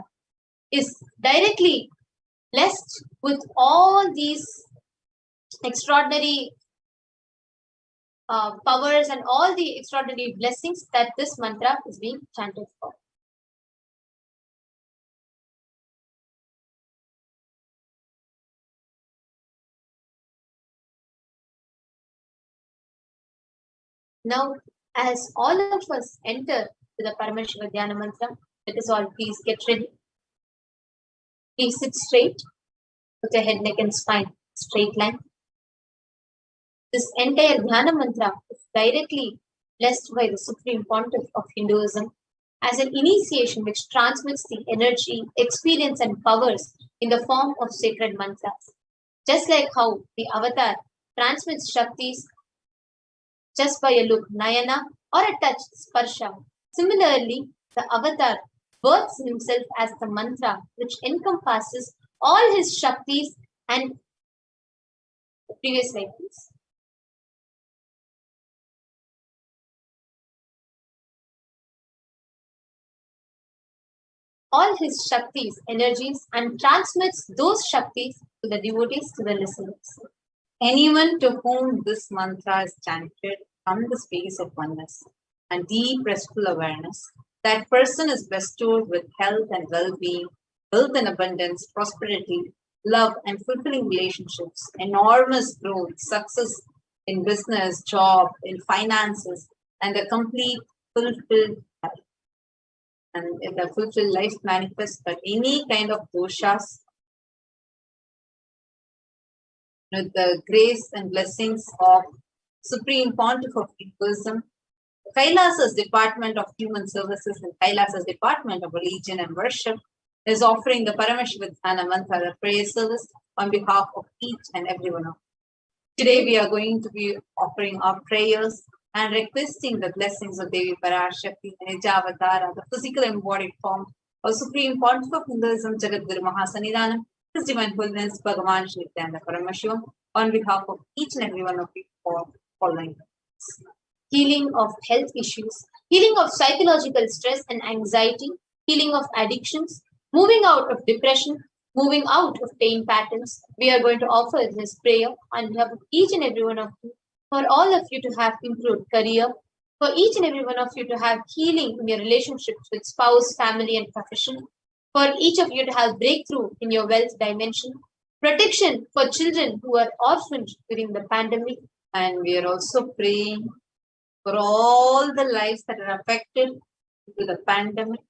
is directly blessed with all these extraordinary powers and all the extraordinary blessings that this mantra is being chanted for. Now, as all of us enter to the Paramashiva Dhyana mantra, let us all please get ready. Please sit straight, with your head, neck and spine straight line. This entire Dhyana mantra is directly blessed by the Supreme Pontiff of Hinduism as an initiation which transmits the energy, experience and powers in the form of sacred mantras. Just like how the avatar transmits Shaktis just by a look, Nayana, or a touch, Sparsha. Similarly, the avatar births himself as the mantra which encompasses all his Shaktis and previous cycles. All his Shaktis, energies, and transmits those Shaktis to the devotees, to the listeners. Anyone to whom this mantra is chanted from the space of oneness and deep restful awareness that person is bestowed with health and well-being, wealth and abundance, prosperity, love and fulfilling relationships, enormous growth, success in business, job, in finances, and a complete fulfilled life. And if the fulfilled life manifests, but any kind of doshas, with the grace and blessings of Supreme Pontiff of Hinduism, Kailasa's Department of Human Services and Kailasa's Department of Religion and Worship is offering the Paramashivoham mantra, the prayer service, on behalf of each and every one of us. Today we are going to be offering our prayers and requesting the blessings of Devi Parashakti, Nijavatara, the physical embodied form of Supreme Pontiff of Hinduism, Jagadguru Mahasannidhanam, His Divine Holiness, Bhagavan Shri Nithyananda Paramashivam, on behalf of each and every one of you for following. Healing of health issues, healing of psychological stress and anxiety, healing of addictions, moving out of depression, moving out of pain patterns. We are going to offer this prayer on behalf of each and every one of you, for all of you to have improved career, for each and every one of you to have healing in your relationships with spouse, family, and profession, for each of you to have breakthrough in your wealth dimension, protection for children who are orphaned during the pandemic. And we are also praying for all the lives that are affected due to the pandemic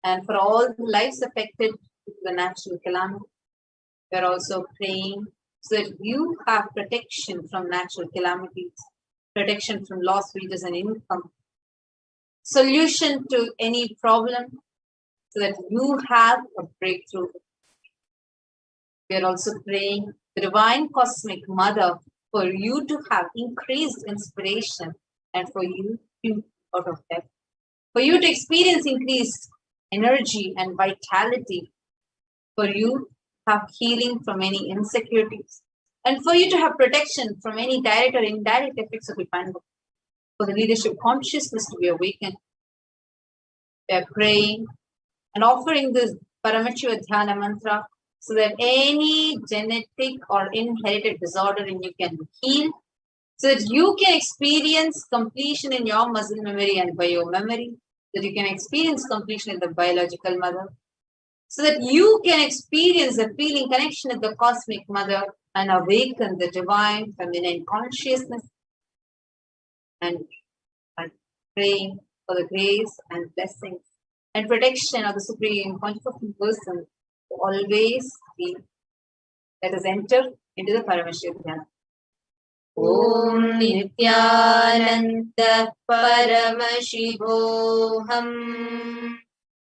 and for all the lives affected due to the natural calamity. We are also praying so that you have protection from natural calamities, protection from lost wages and income, solution to any problem so that you have a breakthrough. We are also praying the Divine Cosmic Mother for you to have increased inspiration and for you to out of death, for you to experience increased energy and vitality, for you to have healing from any insecurities, and for you to have protection from any direct or indirect effects of the pandemic, for the leadership consciousness to be awakened. We are praying and offering this Paramashivoham mantra so that any genetic or inherited disorder in you can heal, so that you can experience completion in your muscle memory and biomemory, that you can experience completion in the biological mother, so that you can experience the feeling connection with the cosmic mother and awaken the divine feminine consciousness. And praying for the grace and blessings and protection of the Supreme Pontiff person to always be. Let us enter into the Paramashivoham. Om Nithyananda Paramashivoham.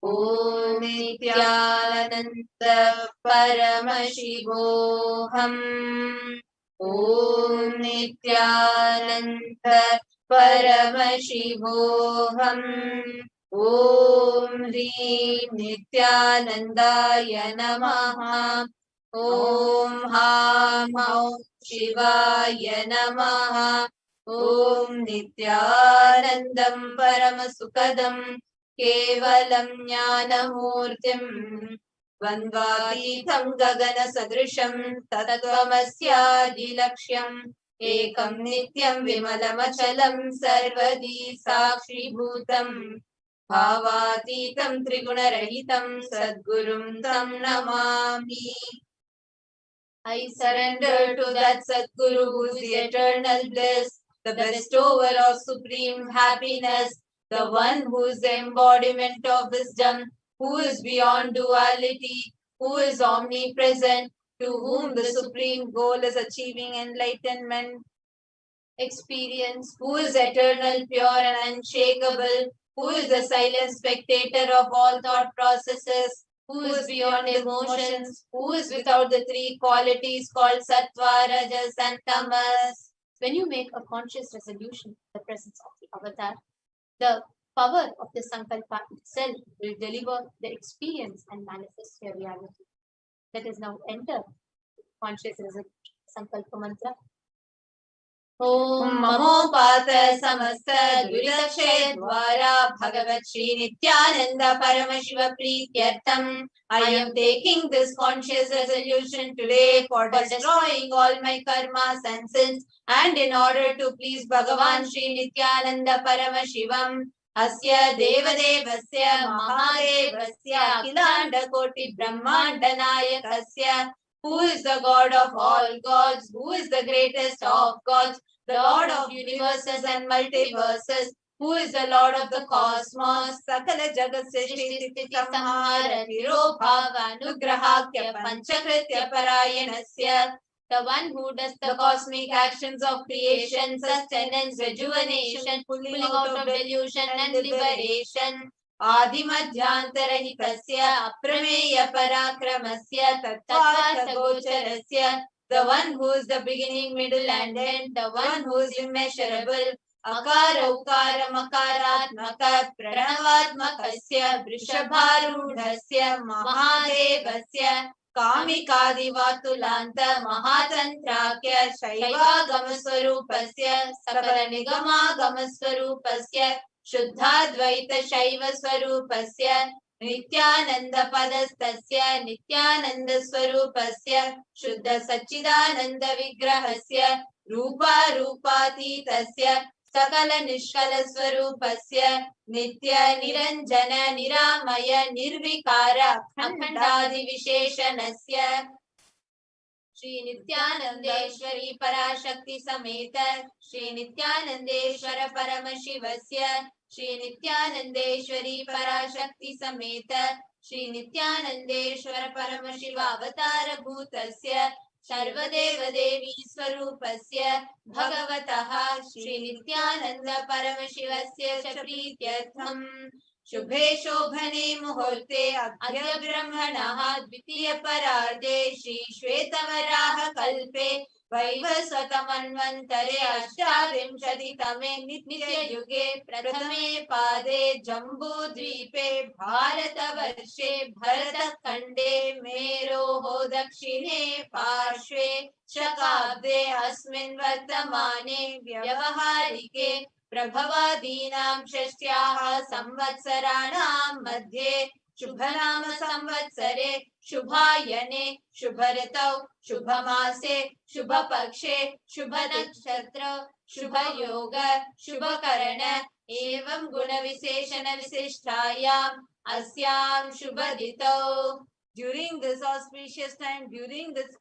Om Nithyananda Paramashivoham. Om Nithyananda Paramashivoham. Om Hrim Nithyanandaya Namaha. Om Ham Om Shivaya Namaha. Om Nithyanandam Paramasukadam Kevalam Jnanamurtim Vandvatitam Gagana Sadrisham Tattvamasyaadilaksham Ekam Nityam Vimalamachalam Sarvadi Sakshi Bhutam Bhavatitam Trigunarahitam Sadgurum Tam Namami. I surrender to that Sadguru who is the eternal bliss, the bestower of supreme happiness, the one who is the embodiment of wisdom, who is beyond duality, who is omnipresent, to whom the supreme goal is achieving enlightenment experience, who is eternal, pure and unshakable, who is the silent spectator of all thought processes, who is beyond emotions, who is without the three qualities called sattva, rajas and tamas. When you make a conscious resolution in the presence of the avatar, the power of the sankalpa itself will deliver the experience and manifest your reality. Let us now enter conscious resolution sankalpa mantra. Om Mamopata Samasta Duridakshay Dwara Bhagavat Shri Nithyananda Paramashiva Prityartham. I am taking this conscious resolution today for destroying all my karmas and sins, and in order to please Bhagavan Shri Nithyananda Paramashivam. Asya devadevasya mahadevasya akhilanda koti brahmanda nayakasya. Who is the God of all gods? Who is the greatest of gods? The Lord of universes and multiverses. Who is the Lord of the cosmos? Sakala jagat srishti samhara tirobhava nugrahakya panchakritya parayanasya. The one who does the cosmic actions of creation, sustenance, rejuvenation, pulling out of delusion and liberation. आदिमध्यांतरहितस्य अप्रमेय पराक्रमस्य तत्त्वार्थगोचरस्य. The one who is the beginning, middle and end, the one who is immeasurable. अकार उकार मकारात्मक प्रणवात्मकस्य वृषभारूढस्य महादेवस्य कामिकादिवातुलान्त महातन्त्राख्य शैवागमस्वरूपस्य सकल निगमागमस्वरूपस्य शुद्धाद्वैत शैव स्वरूपस्य नित्यानंद पदस्तस्य नित्यानंद स्वरूपस्य शुद्ध सच्चिदानंद विग्रहस्य रूपातीतस्य सकल निष्कल स्वरूपस्य नित्य निरंजन निरामय निर्विकार अखंडादि विशेषणस्य श्री नित्यानंदेश्वरी पराशक्ति समेत श्री नित्यानंदेश्वर परमशिवस्य श्री नित्यानंदेश्वरी पराशक्ति समेत श्री नित्यानंदेश्वर परमशिवावतार भूतस्य सर्वदेव देवी स्वरूपस्य भगवतः श्री नित्यानंद परमशिवस्य च प्रीत्यर्थम् शुभे शोभने मुहूर्ते अद्य ब्रह्मणः द्वितीय परार्धे श्री श्वेतवराह कल्पे वैवस्वतमन्वन्तरे अष्टाविंशतितमे नित्ययुगे प्रथमे पादे जम्बूद्वीपे भारतवर्षे भरतखण्डे मेरोः दक्षिणे पार्श्वे शकाब्दे अस्मिन् वर्तमाने व्यवहारिके प्रभवादीनां षष्ट्याः संवत्सराणां मध्ये शुभनाम संवत्सरे शुभायने शुभऋतौ शुभमासे शुभपक्षे शुभनक्षत्र शुभयोग शुभकरण एवं गुणविशेषण विशिष्टायाम् अस्यां शुभदितौ. During this auspicious time, during this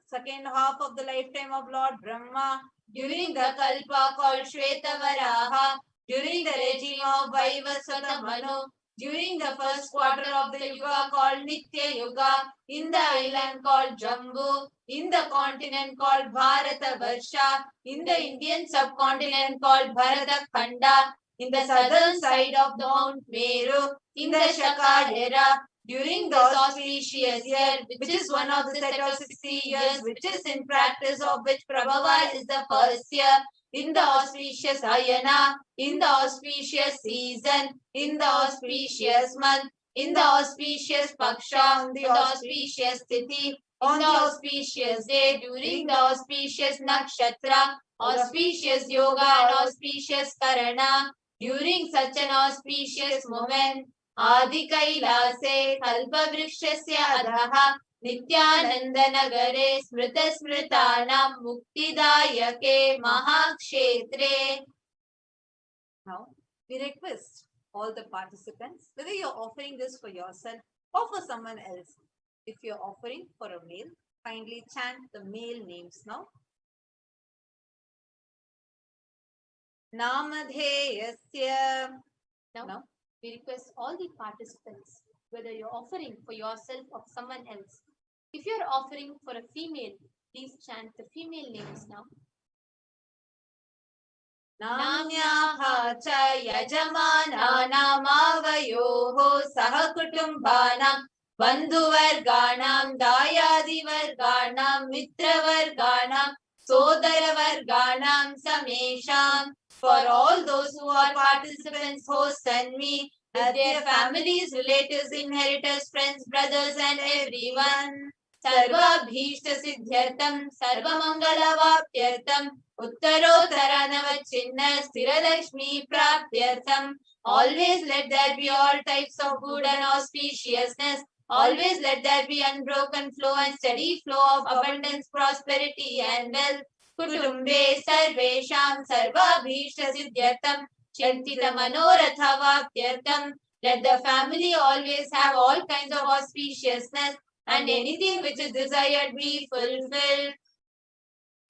second half of the lifetime of Lord Brahma, during the Kalpa called Shvetavaraha, during the regime of Vaivasvata Manu, during the first quarter of the Yuga called Nitya Yuga, in the island called Jambu, in the continent called Bharata Varsha, in the Indian subcontinent called Bharata Khanda, in the southern side of the Mount Meru, in the Shaka era, during the auspicious year, which is one of the set of 60 years, which is in practice of which Prabhava is the first year, in the auspicious Ayana, in the auspicious season, in the auspicious month, in the auspicious Paksha, in the auspicious Tithi, on the auspicious day, during the auspicious Nakshatra, auspicious Yoga and auspicious Karana, during such an auspicious moment, आदि कैलासे कल्पवृक्षस्य अधः नित्यानंद नगरे स्मृत स्मृतानां मुक्तिदायके महाक्षेत्रे. Now we request all the participants, whether you're offering this for yourself or for someone else. If you're offering for a male, kindly chant the male names now. Namadheyasya. Now we request all the participants, whether you're offering for yourself or someone else. If you're offering for a female, please chant the female names now. Namyaha cha yajamananam avayoho sahakutumbanam bandhuvarganam dayadivarganam mitravarganam sodaravarganam samesham. For all those who are participants, hosts and me, their families, relatives, inheritors, friends, brothers and everyone. Sarvabhishta siddhyartam, sarvamangalavapyartam, uttarottaranavachinna sthiralakshmi prapyartam. Always let there be all types of good and auspiciousness. Always let there be unbroken flow and steady flow of abundance, prosperity and wealth. कुटुम्बे सर्वेषां सर्वाभीष्टसिद्ध्यर्थं Chintita Manorathavatyartham. Let the family always have all kinds of auspiciousness and anything which is desired be fulfilled.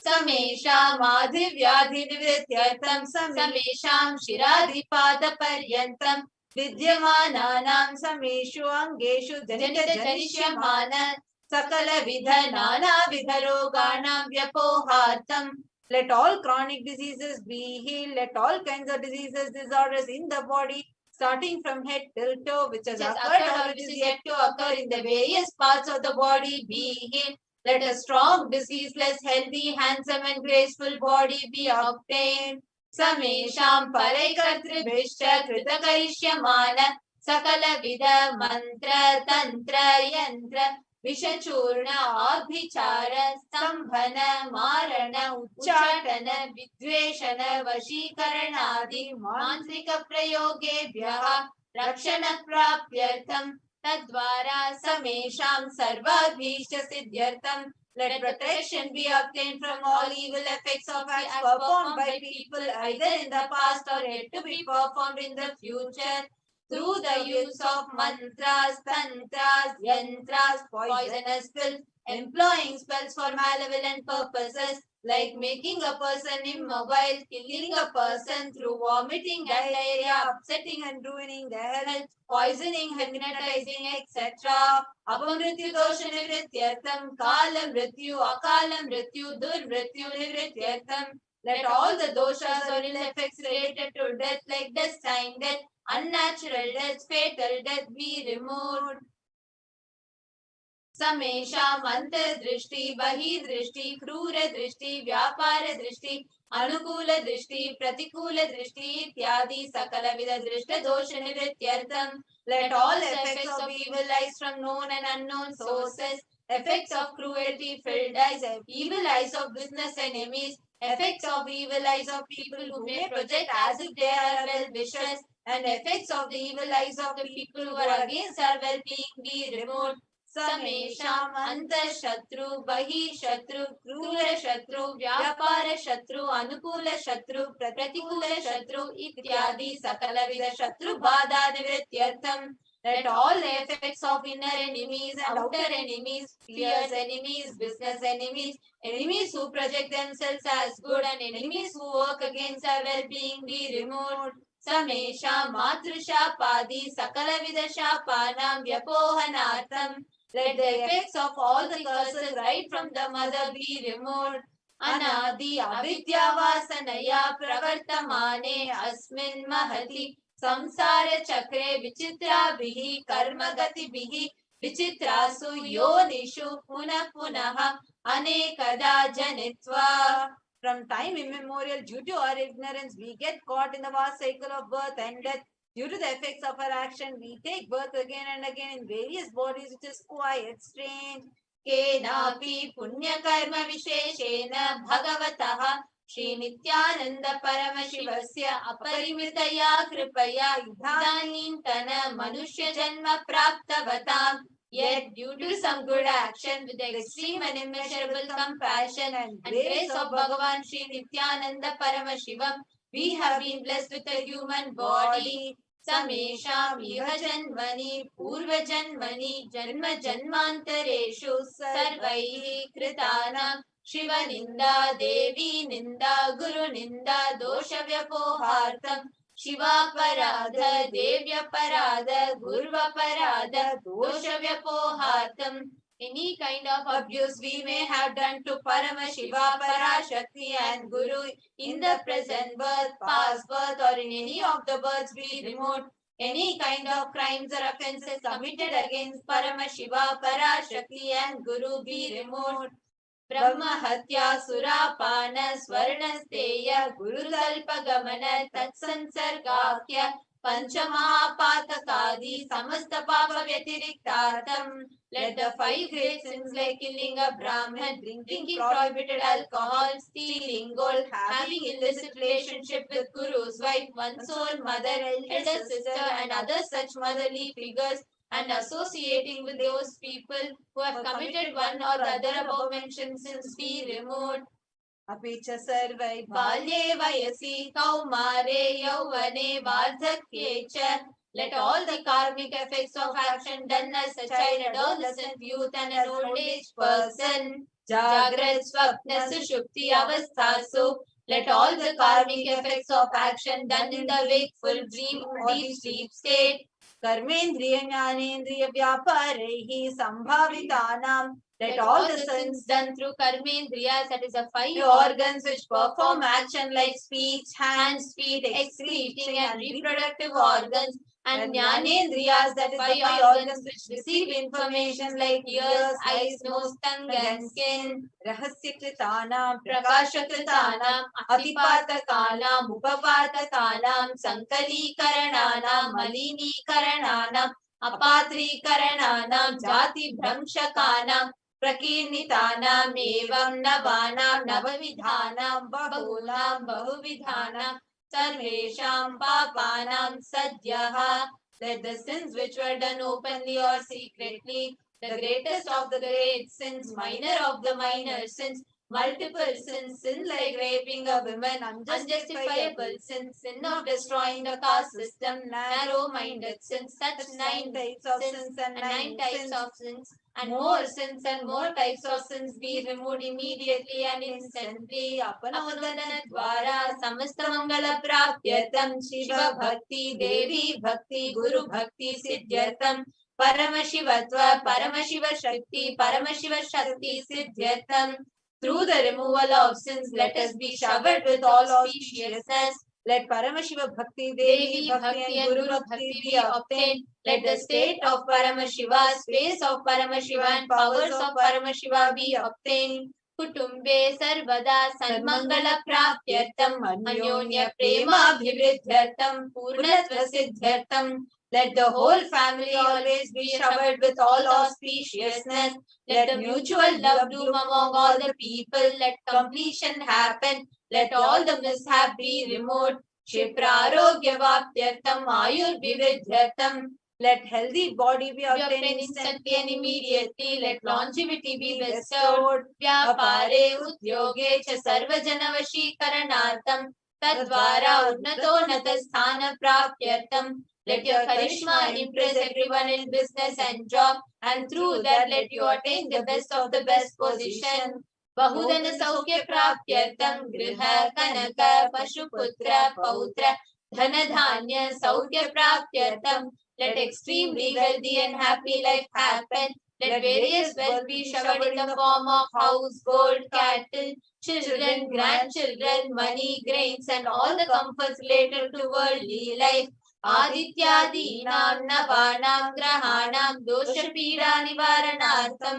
Samesham adhivyadhinivityartham samesham shiradipadaparyantam vidyamananam sameshu angeshu janita janishyamana sakala vidha nana vidharoganam vyapohartam. Let all chronic diseases be healed. Let all kinds of diseases, disorders in the body, starting from head till toe, which has occurred or which is yet to occur in the various parts of the body, be healed. Let a strong, diseaseless, healthy, handsome and graceful body be obtained. Samesham paraikartribhishta kritakarishямana sakala vida mantra tantra yantra Vishachurna Abhichara Stambhana Marana Uchatana Vidveshana Vashikaranadi Mantrika Prayogebhyaha Rakshana Prapyartham Tadvara Samesham Sarvabhishta Siddhyartham. Let protection be obtained from all evil effects of acts performed by people either in the past or yet to be performed in the future. Through the use of mantras, tantras, yantras, poisonous pills, employing spells for malevolent purposes, like making a person immobile, killing a person through vomiting, diarrhea, upsetting and ruining their health, poisoning, hypnotizing, etc. Apamrityu dosha nivrityartham, kala mrityu, akala mrityu, durmrityu nivrityartham. Let all the doshas or ill effects related to death, like destined death, unnatural death, fatal death be removed. Samesham antardrishti, bahidrishti, krura drishti, vyapara drishti, anukula drishti, pratikula drishti, ityadi sakala vida drishta dosha nivrityartham. Let all effects of evil eyes from known and unknown sources, effects of cruelty, filled eyes, evil eyes of business enemies, effects of evil eyes of people who may project as if they are well-wishers, and effects of the evil eyes of the people who are against our well-being be removed. Samesham antar shatru, bahi shatru, krura shatru, vyapara shatru, anukula shatru, pratikula shatru, ityadi sakala vida shatru bada nivrityartham. Let all the effects of inner enemies and outer enemies, fierce enemies, business enemies, enemies who project themselves as good and enemies who work against our well-being be removed. Samesha matrusha padi sakala vida shapanam vyapohanartham. Let the effects of all the curses right from the mother be removed. Anadi avidya vasanaya pravartamane asmin mahati samsara chakre vichitrabhihi karmagatibihi vichitrasu yonishu punaha anekada janitva. From time immemorial, due to our ignorance, we get caught in the vast cycle of birth and death. Due to the effects of our action, we take birth again and again in various bodies, which is quite strange. Kenapi punya karma visheshena bhagavataha Shri Nithyananda Paramashivasya aparimitaya kripaya idhanintana manushya janma praptavatam. Yet, due to some good action, with the extreme and immeasurable compassion and grace of Bhagavan Shri Nithyananda Paramashivam, we have been blessed with a human body. Samesham iha janmani purva janmani janma janmantareshu sarvaihi kritanam Shiva ninda devi ninda guru ninda dosha vyapohartam Shiva parada devya parada gurva parada dosha vyapohartam. Any kind of abuse we may have done to Paramashiva, Parashakti and Guru in the present birth, past birth or in any of the births be removed. Any kind of crimes or offences committed against Paramashiva, Parashakti and Guru be removed. Brahmahatya Surapana Swarnasteya Gurukalpagamana Tatsansargakya Panchamahapatakadi Samasta Papa Vyatiriktatam. Let the 5 great sins like killing a Brahman, drinking prohibited alcohol, stealing gold, having illicit relationship with Guru's wife, one's own mother, elder sister and other such motherly figures and associating with those people who have committed one or the other above mentioned sins be removed. अपि च सर्वै बाल्ये वयसि कौमारे यौवने वार्धक्ये च. Let all the karmic effects of action done as a child, adolescent, youth and an old age person, Jagrat, Swapna, Sushupti, Avasthasu. Let all the karmic effects of action done in the wakeful, dream or deep sleep state, कर्मेन्द्रिय ज्ञानेन्द्रिय व्यापारैः संभावितानां. let all the sins done through karmendriyas, that is the five organs which perform action like speech, hands, feet, excreting and reproductive organs, and jnanendriyas, that is the five organs which receive information like ears, eyes, nose, tongue and skin. रहस्यकृतानां प्रकाशकृतानां अतिपातकानां उपपातकानां संकलीकरणानां मलिनीकरणानां अपात्रीकरणानां जातिभ्रंशकानां प्रकीर्णितानाम् एवं नवानां नवविधानां बहूनां बहुविधानां सर्वेषां पापानां सद्यः. Let the sins which were done openly or secretly, the greatest of the great sins, minor of the minor sins, multiple sins, sin like raping a woman, unjustifiable sins, sin of destroying the caste system, narrow-minded sins, such 9 types of sins and 9 types of sins, and more sins and more types of sins be removed immediately and instantly. Apanodana dvara samasta mangala prapyatam Shiva bhakti, Devi bhakti, Guru bhakti siddhyatam. Paramashivatva, Paramashiva Shakti, Paramashiva Shakti Siddhyatam. Through the removal of sins, let us be showered with all auspiciousness. Let Paramashiva Bhakti, Devi Bhakti and Guru Bhakti be obtained. Let the state of Paramashiva, space of Paramashiva and powers of Paramashiva be obtained. Kutumbe Sarvada Sanmangala Prapyartam Anyonya Prema Bhivridyartam Purnatva Siddhyartam. Let the whole family always be showered with all auspiciousness. Let the mutual love bloom among all the people. Let completion happen. Let all the mishap be removed. Kshiprarogya Vaptyartam Ayur Vividhyartam. Let healthy body be obtained Instantly and immediately. Let longevity be bestowed. Vyapare Udyoge Cha Sarvajana Vashikaranartam. Tadvara Unnato Natasthana Prapyartam. Let your charisma impress everyone in business and job, and through that let you attain the best of the best position. Bahudana Saukya Prapyartam Griha Kanaka Pashuputra Pautra Dhanadhanya Saukya Prapyartam. Let extremely wealthy and happy life happen. Let various wealth be showered in the form of house, gold, cattle, children, grandchildren, money, grains, and all the comforts related to worldly life. आदित्यादीनां नवानां ग्रहाणां दोषपीडा निवारणार्थं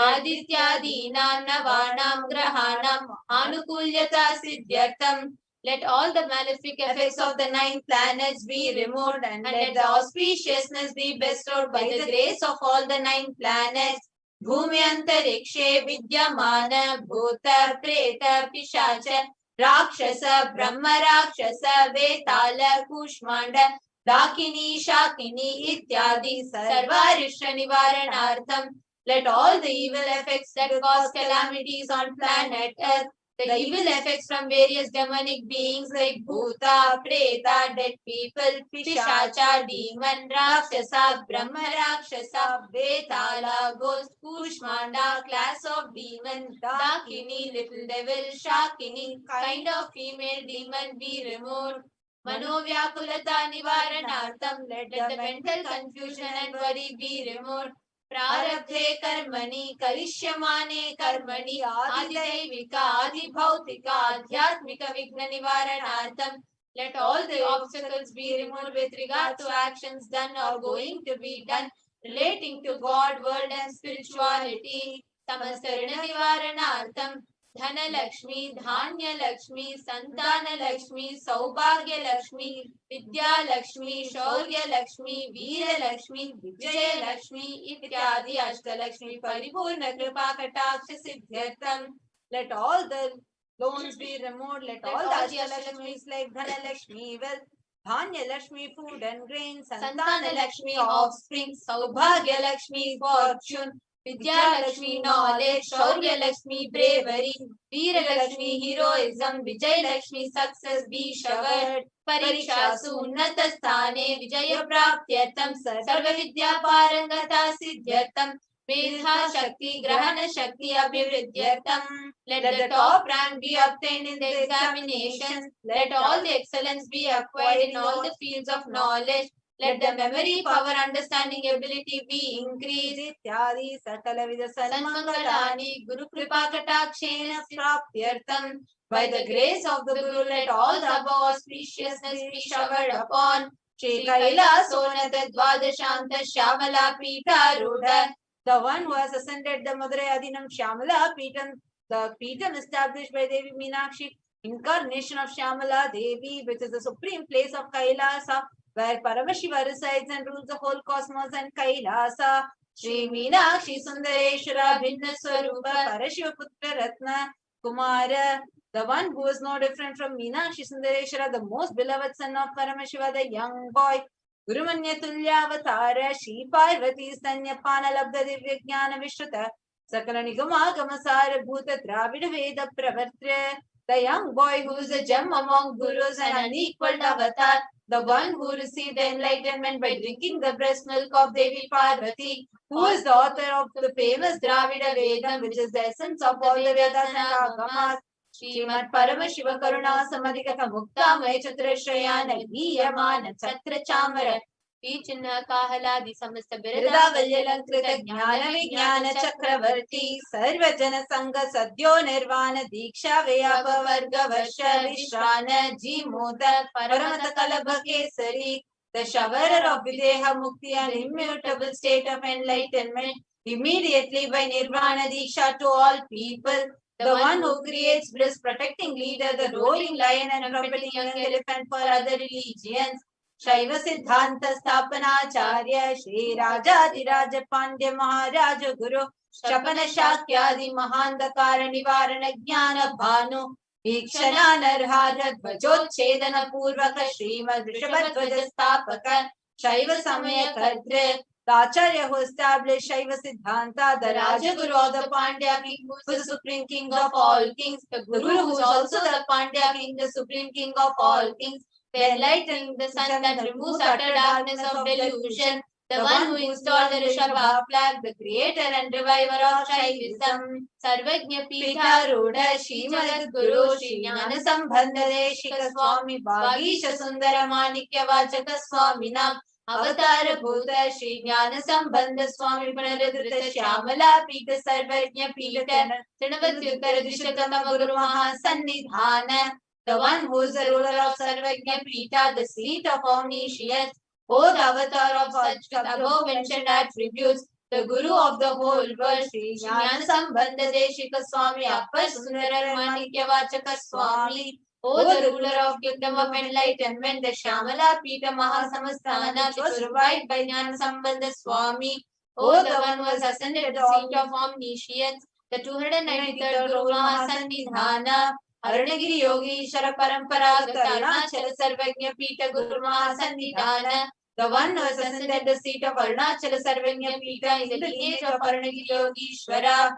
आदित्यादीनां नवानां ग्रहाणां आनुकूल्यता सिद्ध्यर्थं. Let all the malefic effects of the 9 planets be removed, and let the auspiciousness be bestowed by the grace of all the 9 planets. Bhumi antarikshe vidyamana bhuta preta pishacha rakshasa brahma rakshasa vetala kushmanda Dakini, Shakini, Ityadi, Sarvarishra Nivaranartham. Let all the evil effects that cause calamities on planet Earth, the evil effects from various demonic beings like Bhuta, Preta, dead people, Pishacha, demon, Rakshasa, Brahma Rakshasa, Vetala, ghost, Kushmanda, class of demon, Dakini, little devil, Shakini, kind of female demon be removed. Manovyakulata Nivaranartham, let the mental confusion and worry be removed. Prarabdhe karmani, karishyamane karmani, adidaivika, adibhautika, adhyatmika vigna nivaranartham. Let all the obstacles be removed with regard to actions done or going to be done relating to God, world and spirituality. Samastarina nivaranartham. Dhanalakshmi, Dhanya-lakshmi, Santana-lakshmi, Saubhagya-lakshmi, Vidya-lakshmi, Shaurya-lakshmi, Veera-lakshmi, Vijaya-lakshmi, Ityadi Ashtalakshmi, Paripurna Kripa Kataksha Siddhyartham. Let all the loans be removed. Let all the Ashtalakshmis like Dhanalakshmi, wealth, Dhanya Lakshmi, food and grain, Santana-lakshmi, offspring, Saubhagya-lakshmi, fortune, Vidya Lakshmi knowledge, Shaurya Lakshmi bravery, Veera Lakshmi heroism, Vijay Lakshmi success be showered. Parikshasu unnata sthane Vijaya praptyartam Sarva Vidya parangata siddhyartam Medha Shakti Grahana Shakti abhivridyartam. Let the top rank be obtained in the examinations. Let all the excellence be acquired in all the fields of knowledge. Let the memory, power, understanding, ability be increased. Ityadi sakala vida sanmangalani Guru Kripa Katakshena Praptyartam. By the grace of the Guru, let all the above auspiciousness be showered upon. Shri Kailasonata Dvadashanta Shyamala Pita Rudha. The one who has ascended the Madurai Adinam Shyamala Pitam, the Pitam established by Devi Meenakshi, incarnation of Shyamala Devi, which is the supreme place of Kailasa, where Paramashiva resides and rules the whole cosmos and Kailasa. Shri Meenakshi Sundareshwara Bhinna Swarupa Parashiva Putra Ratna Kumara, the one who is no different from Meenakshi Sundareshwara, the most beloved son of Paramashiva, the young boy. Gurumanya Tulyavatara Shri Parvati Stanyapana Labda Divya Jnana Vishruta Sakala Nigama Gamasara Bhuta Dravida Veda Pravartra, the young boy who is a gem among gurus and unequaled avatar, the one who received enlightenment by drinking the breast milk of Devi Parvati, who is the author of the famous Dravida Vedam, which is the essence of all the Vedas and Agamas. Srimad Paramashiva Karuna Samadhikata Mukta May Chaturashrayana Niyamana Chatra Chamara Pichina Kahaladi Samasta Birada Valyalankrita Jnana Vijnana Chakravarti Sarva Jana Sangha Sadyo Nirvana Diksha Vyapa Varga Varsha Vishrana Jimota Paramata Kalabha Kesari, the showerer of Videha Mukti and immutable state of enlightenment, immediately by Nirvana Diksha to all people. The one who creates bliss, protecting leader, the roaring lion and trumpeting young elephant for other religions. Shaiva Siddhanta Sthapanacharya Shri Rajadiraja Pandya Maharaja Guru Shapana Shakyadi Mahandakara Nivarana Jnana Bhanu Vikshana Narhara Dvajotchedana Purvaka Srimad Rishabhadvaja Sthapaka Shaiva Samaya Kadre, the Acharya who established Shaiva Siddhanta, the Raja Guru of the Pandya king, who is the supreme king of all kings, the Guru who is also the Pandya king, the supreme king of all kings, the enlightening the sun that removes utter darkness of delusion, the one who installed the Rishabha flag, the creator and reviver of Shaivism, Sarvajna Pita Rudha, Shri Jagat Guru, Shri Jnana Sambandha Deshika Swami, Bhagisha Sundara Manikya Vachaka Swaminam, Avatar Bhuta Shri Jnana Sambandha Swami Pranadrita Shyamala Pita Sarvajna Pita Trinavatyuttara Dishakama Guru Maha Sannidhana, the one who is the ruler of Sarvajna Pita, the seat of omniscience, O the avatar of such above mentioned attributes, the Guru of the whole world, Shri Jnana Sambandha Deshika Swami, Appar Sundara Manikya Vachaka Swami, O the ruler of kingdom of enlightenment, the Shyamala Pita Mahasamastana, which was revived by Jnana Sambandha Swami, O the one who has ascended the seat of omniscience, the 293rd Guru Mahasannidhana, Arunagiri Yogi Shara Parampara Arunachala Sarvajna Pita Guru Mahasannidhana, the one who has ascended the seat of Arunachala Sarvajna Pita in the lineage of Arunagiri Yogishwara,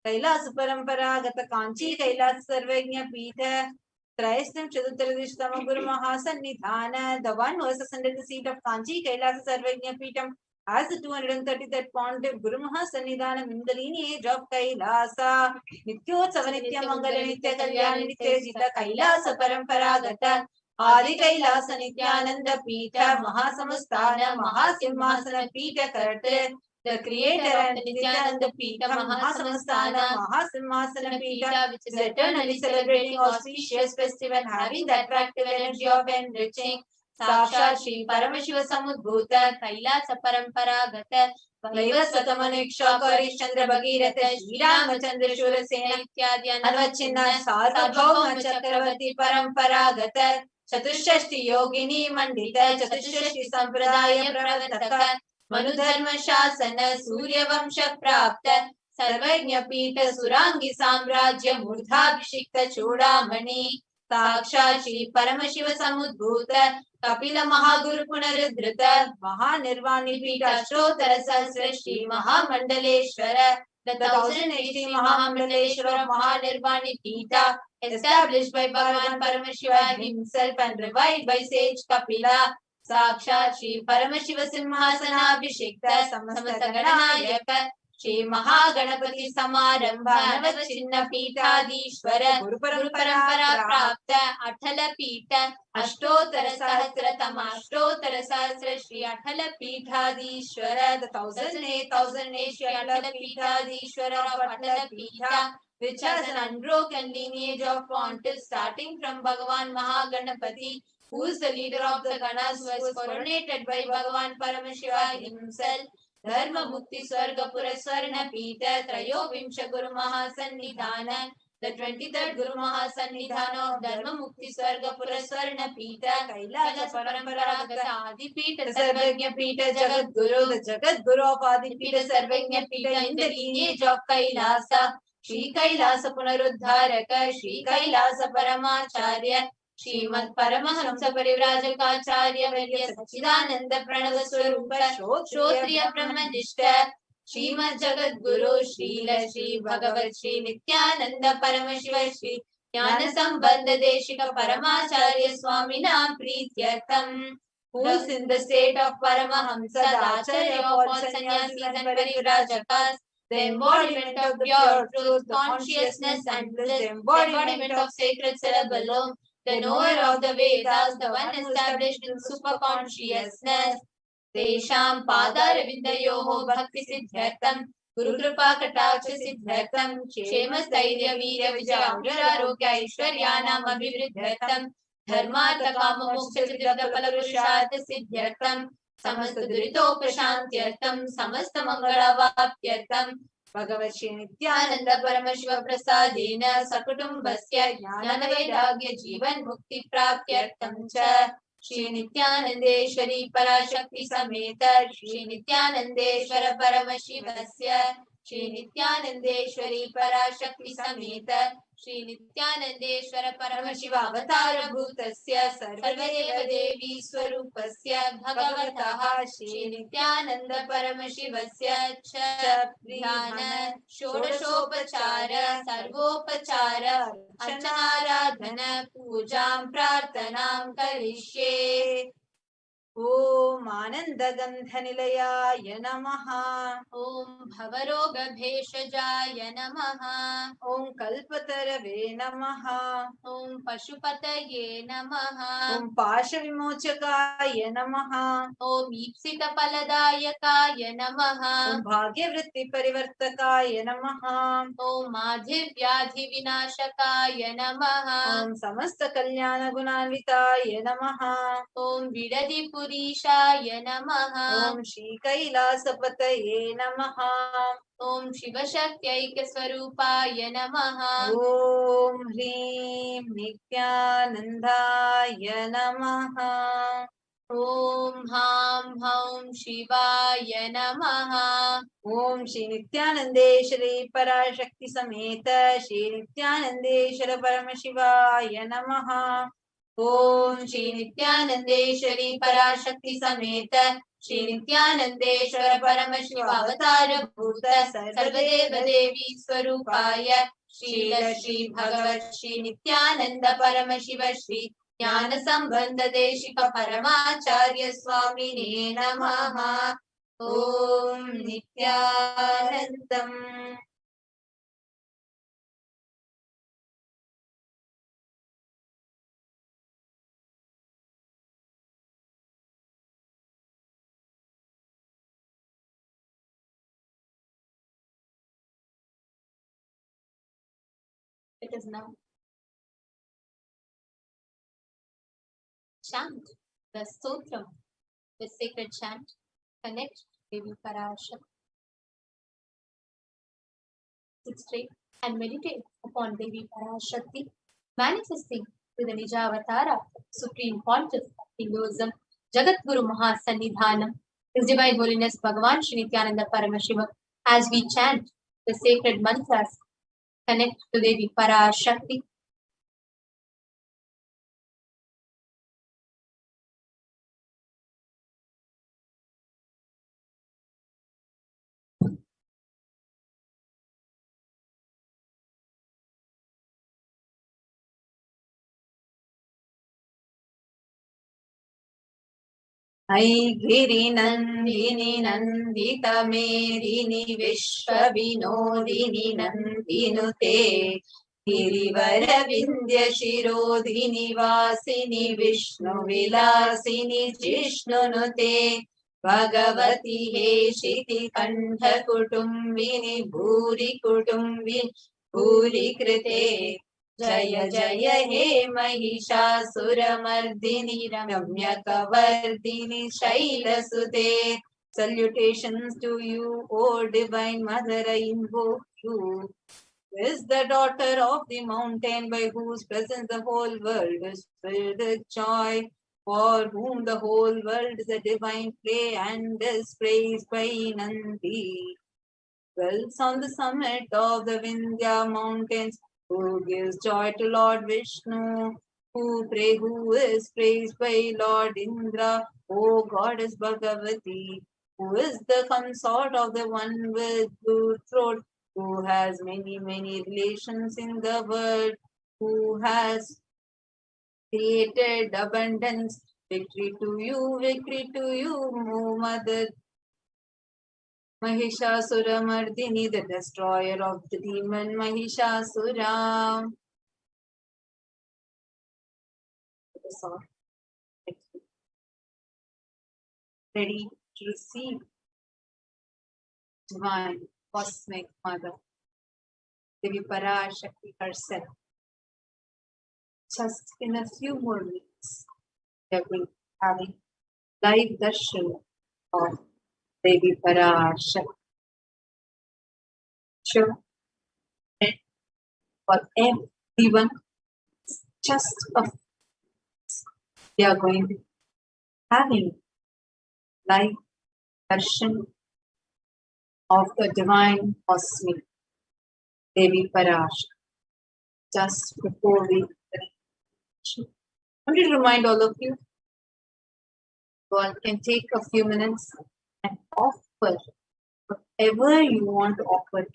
Kailasa Parampara Gata Kanchi Kailasa Sarvajna Pita, Traistam Chaduttaradishtama Guru Mahasannidhana, the one who has ascended the seat of Kanchi Kailasa Sarvajna Pitam as the 233rd Pontiff Guru Mahasannidhanam in the lineage of Kailasa. Nityotsava Nitya Mangala Nitya Kalyana Nitya Jita Kailasa Paramparagata Adi Kailasa Nithyananda Pita Mahasamastana Mahasimhasana Pita Karte, the creator and Nithyananda Pita Mahasamastana Mahasimhasana Pita, which is eternally celebrating auspicious festival having the attractive energy of enriching. Sakshat Shri Paramashiva Samudbhuta Kailasa Paramparagata Vaiva Satamaneksha Karish Chandra Bhagirata Shri Ramachandra Shurasena Ityadyan Anvachinna Sarvabhauma Chakravarti Paramparagata Chatushashti Yogini Mandita Chatushashti Sampradaya Pravataka Manudharma Shasana Surya Vamsha Prapta Sarvajna Pita Surangi Samrajya Murdhabhishikta Chudamani साक्षात् श्री परमशिव समुद्भूत कपिल महागुरु पुनरुद्धृत महानिर्वाणी पीठ अष्टोत्तर सहस्र श्री महामंडलेश्वर the 1080 Mahamandaleshwar of Mahanirvani Pita, established by Bhagavan Paramashiva himself and revived by sage Kapila, Sakshat Shri Paramashiva Simhasana Abhishekta Samasta Ganayaka Shri Mahaganapati Samarambha Navachinna Pitadishwara Guru Parampara Prapta Athala Pita Ashtottara Sahasratama Ashtottara Sahasra Shri Athala Pitadishwara, the 1008 Shri Athala Pitadishwara of Athala Pita, which has an unbroken lineage of pontiffs starting from Bhagavan Mahaganapati, who is the leader of the Ganas, who was coronated by Bhagavan Paramashiva himself. Dharma Mukti Swarga Puraswarna Pita Trayo Vimsha Guru Mahasannidhana, the 23rd Guru Mahasannidhana of Dharma Mukti Swarga Puraswarna Pita Kailasa Paramparagata Adi Pita Sarvagya Pita Jagat Guru, the Jagat Guru of Adi Pita Sarvagya Pita in the lineage of Kailasa, Shri Kailasa Punaruddharaka, Shri Kailasa Paramacharya, Srimad Paramahamsa Parivrajakaacharya Varya Sachidananda Pranava Swarupa Shrotriya Brahmadishta Srimad Jagat Guru Srila Shri Bhagavat Shri Nithyananda Paramashiva Shri Jnana Sambandha Deshika Paramacharya Swamina Prityartham, who is in the state of Paramahamsa, the Acharya of all sannyasis and parivrajakas, the embodiment of the pure truth, consciousness and bliss, the embodiment of sacred cerebellum, the knower of the Vedas, the one established in superconsciousness. Tesham Padaravindayoho Bhakti Siddhyartham Guru Kripa Kataksha Siddhyartham Kshemas Dhairya Veerya Vijaya Arogya Aishwaryanam Abhivriddhyartham Dharmartha Kama Moksha Siddhya Phala Purushartha Siddhyartham Samasta Duritopashantyartham Samasta Mangala Vaptyartham Bhagavat Shri Nithyananda Paramashiva Prasadena Sakutumbasya Jnana Vairagya Jivan Mukti Praptyartham Cha Shri Nithyanandeshwari Parashakti Sameta Shri Nithyanandeshwara Paramashivasya Shri Nithyanandeshwari Parashakti Sameta Shri Nithyanandeshwara Paramashiva Avatara Bhutasya Sarvadeva Devi Swarupasya Bhagavataha Shri Nithyananda Paramashivasya Cha Dhyana Shodashopachara Sarvopachara Archanaradhana Pujam Prarthanam Karishye. Om Anandagandhanilaya Namaha. Om Bhavaroga Bheshajaya Namaha. Om Kalpatarave Namaha. Om Pashupataye Namaha. Om Pashavimochakaya Namaha. Om Ipsita Paladayakaya Namaha. Om Bhagyavritti Parivartakaya Namaha. Om Madhivyadhi Vinashakaya Namaha. Om Samasta Kalyana Gunanvitaya Namaha. Om Vidadi Purishaya Namaha. Om Shri Kailasapataye Namaha. Om Shiva Shakti Swarupaya Namaha. Om Hrim Nithyanandaya Namaha. Om Ham Haum Shivaya Namaha. Om Shri Nithyanandeshwari Parashakti Sameta Shri Nithyanandeshwara Paramashivaya Namaha. Om Shri Nithyanandeshwari Parashakti Sameta Shri Nithyanandeshwara Paramashiva Avatara Bhuta Sarvadeva Devi Swarupaya Srila Shri Bhagavat Shri Nithyananda Paramashiva Shri Jnana Sambandha Deshika Paramacharya Swamine Namaha. Om Nithyanandam. It is now. Chant the Stotram, the sacred chant. Connect Devi Parashakti. Sit straight and meditate upon Devi Parashakti, manifesting to the Nijavatara, Supreme Pontiff of Hinduism, Jagat Guru Mahasannidhanam, His Divine Holiness Bhagavan Shri Nithyananda Paramashivam, as we chant the sacred mantras. Connect to Devi Parashakti. ऐगिरि नन्दिनि नन्दित मेदिनि विश्वविनोदिनि नन्दिनुते गिरिवर विन्द्य शिरोधिनि वासिनि विष्णुविलासिनि जिष्णुनुते भगवति हेशिति कण्ठ कुटुम्बिनि भूरि कुटुम्बिनि भूरि कृते जय जय हे Mahishasuramardini रम्यकवर्दिनि शैलसुते. Salutations to you, O Divine Mother, I invoke you. Who is the daughter of the mountain, by whose presence the whole world is filled with joy, for whom the whole world is a divine play and is praised by Nandi. Dwells on the summit of the Vindhya mountains, who gives joy to Lord Vishnu, who is praised by Lord Indra, O Goddess Bhagavati, who is the consort of the one with blue throat, who has many relations in the world, who has created abundance. Victory to you, O Mother Mahishasuramardini, the destroyer of the demon Mahishasura. Ready to receive divine cosmic mother, Devi Parashakti herself. Just in a few more minutes, we are going to having live darshan of Devi Parashakti. Sure. And for everyone, just a we are going to having live darshan of the divine cosmic Devi Parashakti. Just before we I want to remind all of you, you all can take a few minutes and offer whatever you want to offer,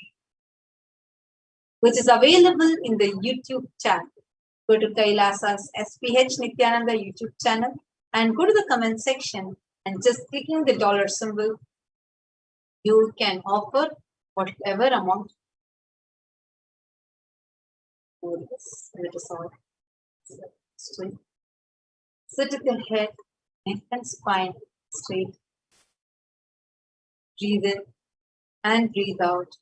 which is available in the YouTube channel. Go to Kailasa's SPH Nithyananda YouTube channel and go to the comment section and just clicking the dollar symbol, you can offer whatever amount. Let us all straight. Sit with the head, neck and spine straight. Breathe in and breathe out.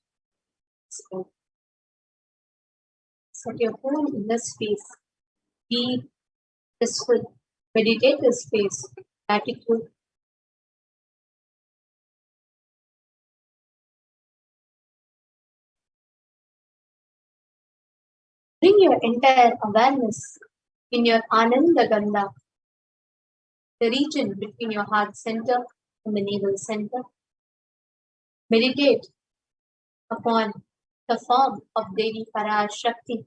So, set your whole inner space. Be peaceful. Meditative space. Attitude. Bring your entire awareness in your Ananda Gandha, the region between your heart center and the navel center. Meditate upon the form of Devi Parashakti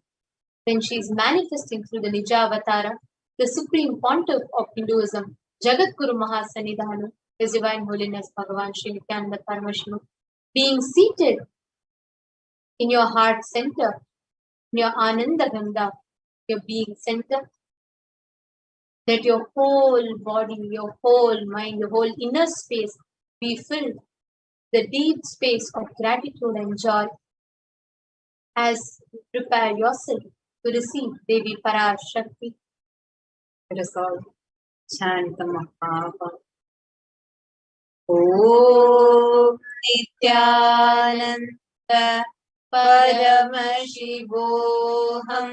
when she is manifesting through the Nija Avatara, the Supreme Pontiff of Hinduism, Jagadguru Mahasanidhana, His Divine Holiness Bhagavan Sri Nithyananda Paramashivam, being seated in your heart center, in your Ananda Gandha, your being center. Let your whole body, your whole mind, your whole inner space be filled with the deep space of gratitude and joy as you prepare yourself to receive Devi Parashakti. Let us all chant the Mahava. Om Nithyananda Paramashivoham.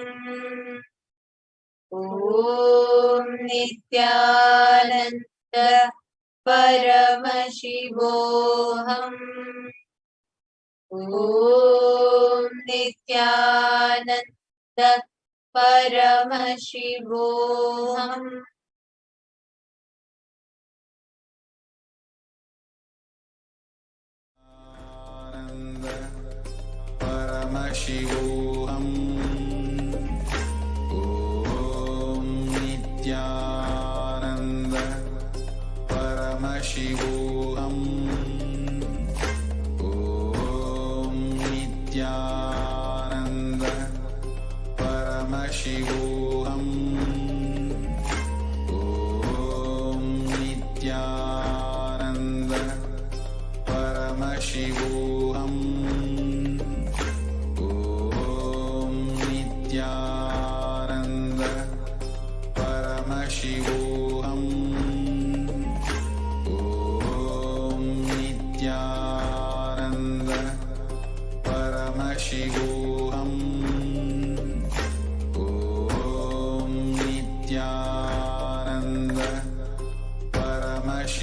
Om Nithyananda Paramashivoham. Om Nithyananda Paramashivoham. Paramashivoham. Om Nithyananda Paramashivoham. Om Nithyananda Paramashivoham. Om Nithyananda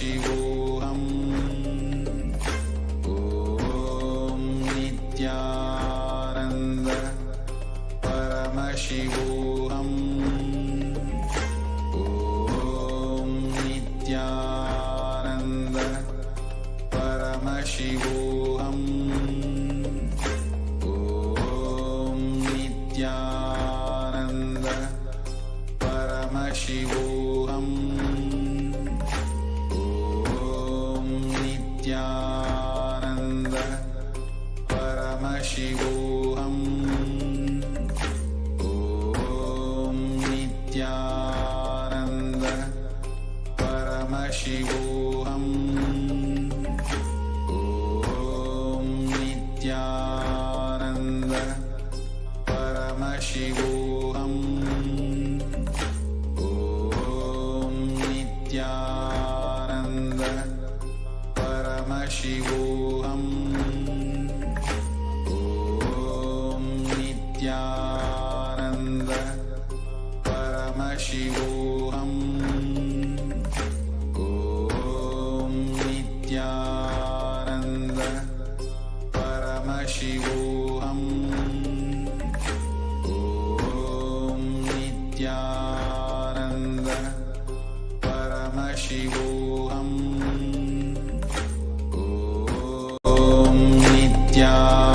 Paramashivoham. Om Nithyananda Paramashivoham. Om Nithyananda Paramashivoham. Om Nithyananda Paramashivoham. Om Nithyananda Paramashivoham. Om Nithyananda Paramashivoham. Om Nithyananda Paramashivoham. Om Nithyananda Paramashivoham. Om Nithyananda Paramashivoham. Om Nithyananda Paramashivoham. Om Nithyananda Paramashivoham. Om Nithyananda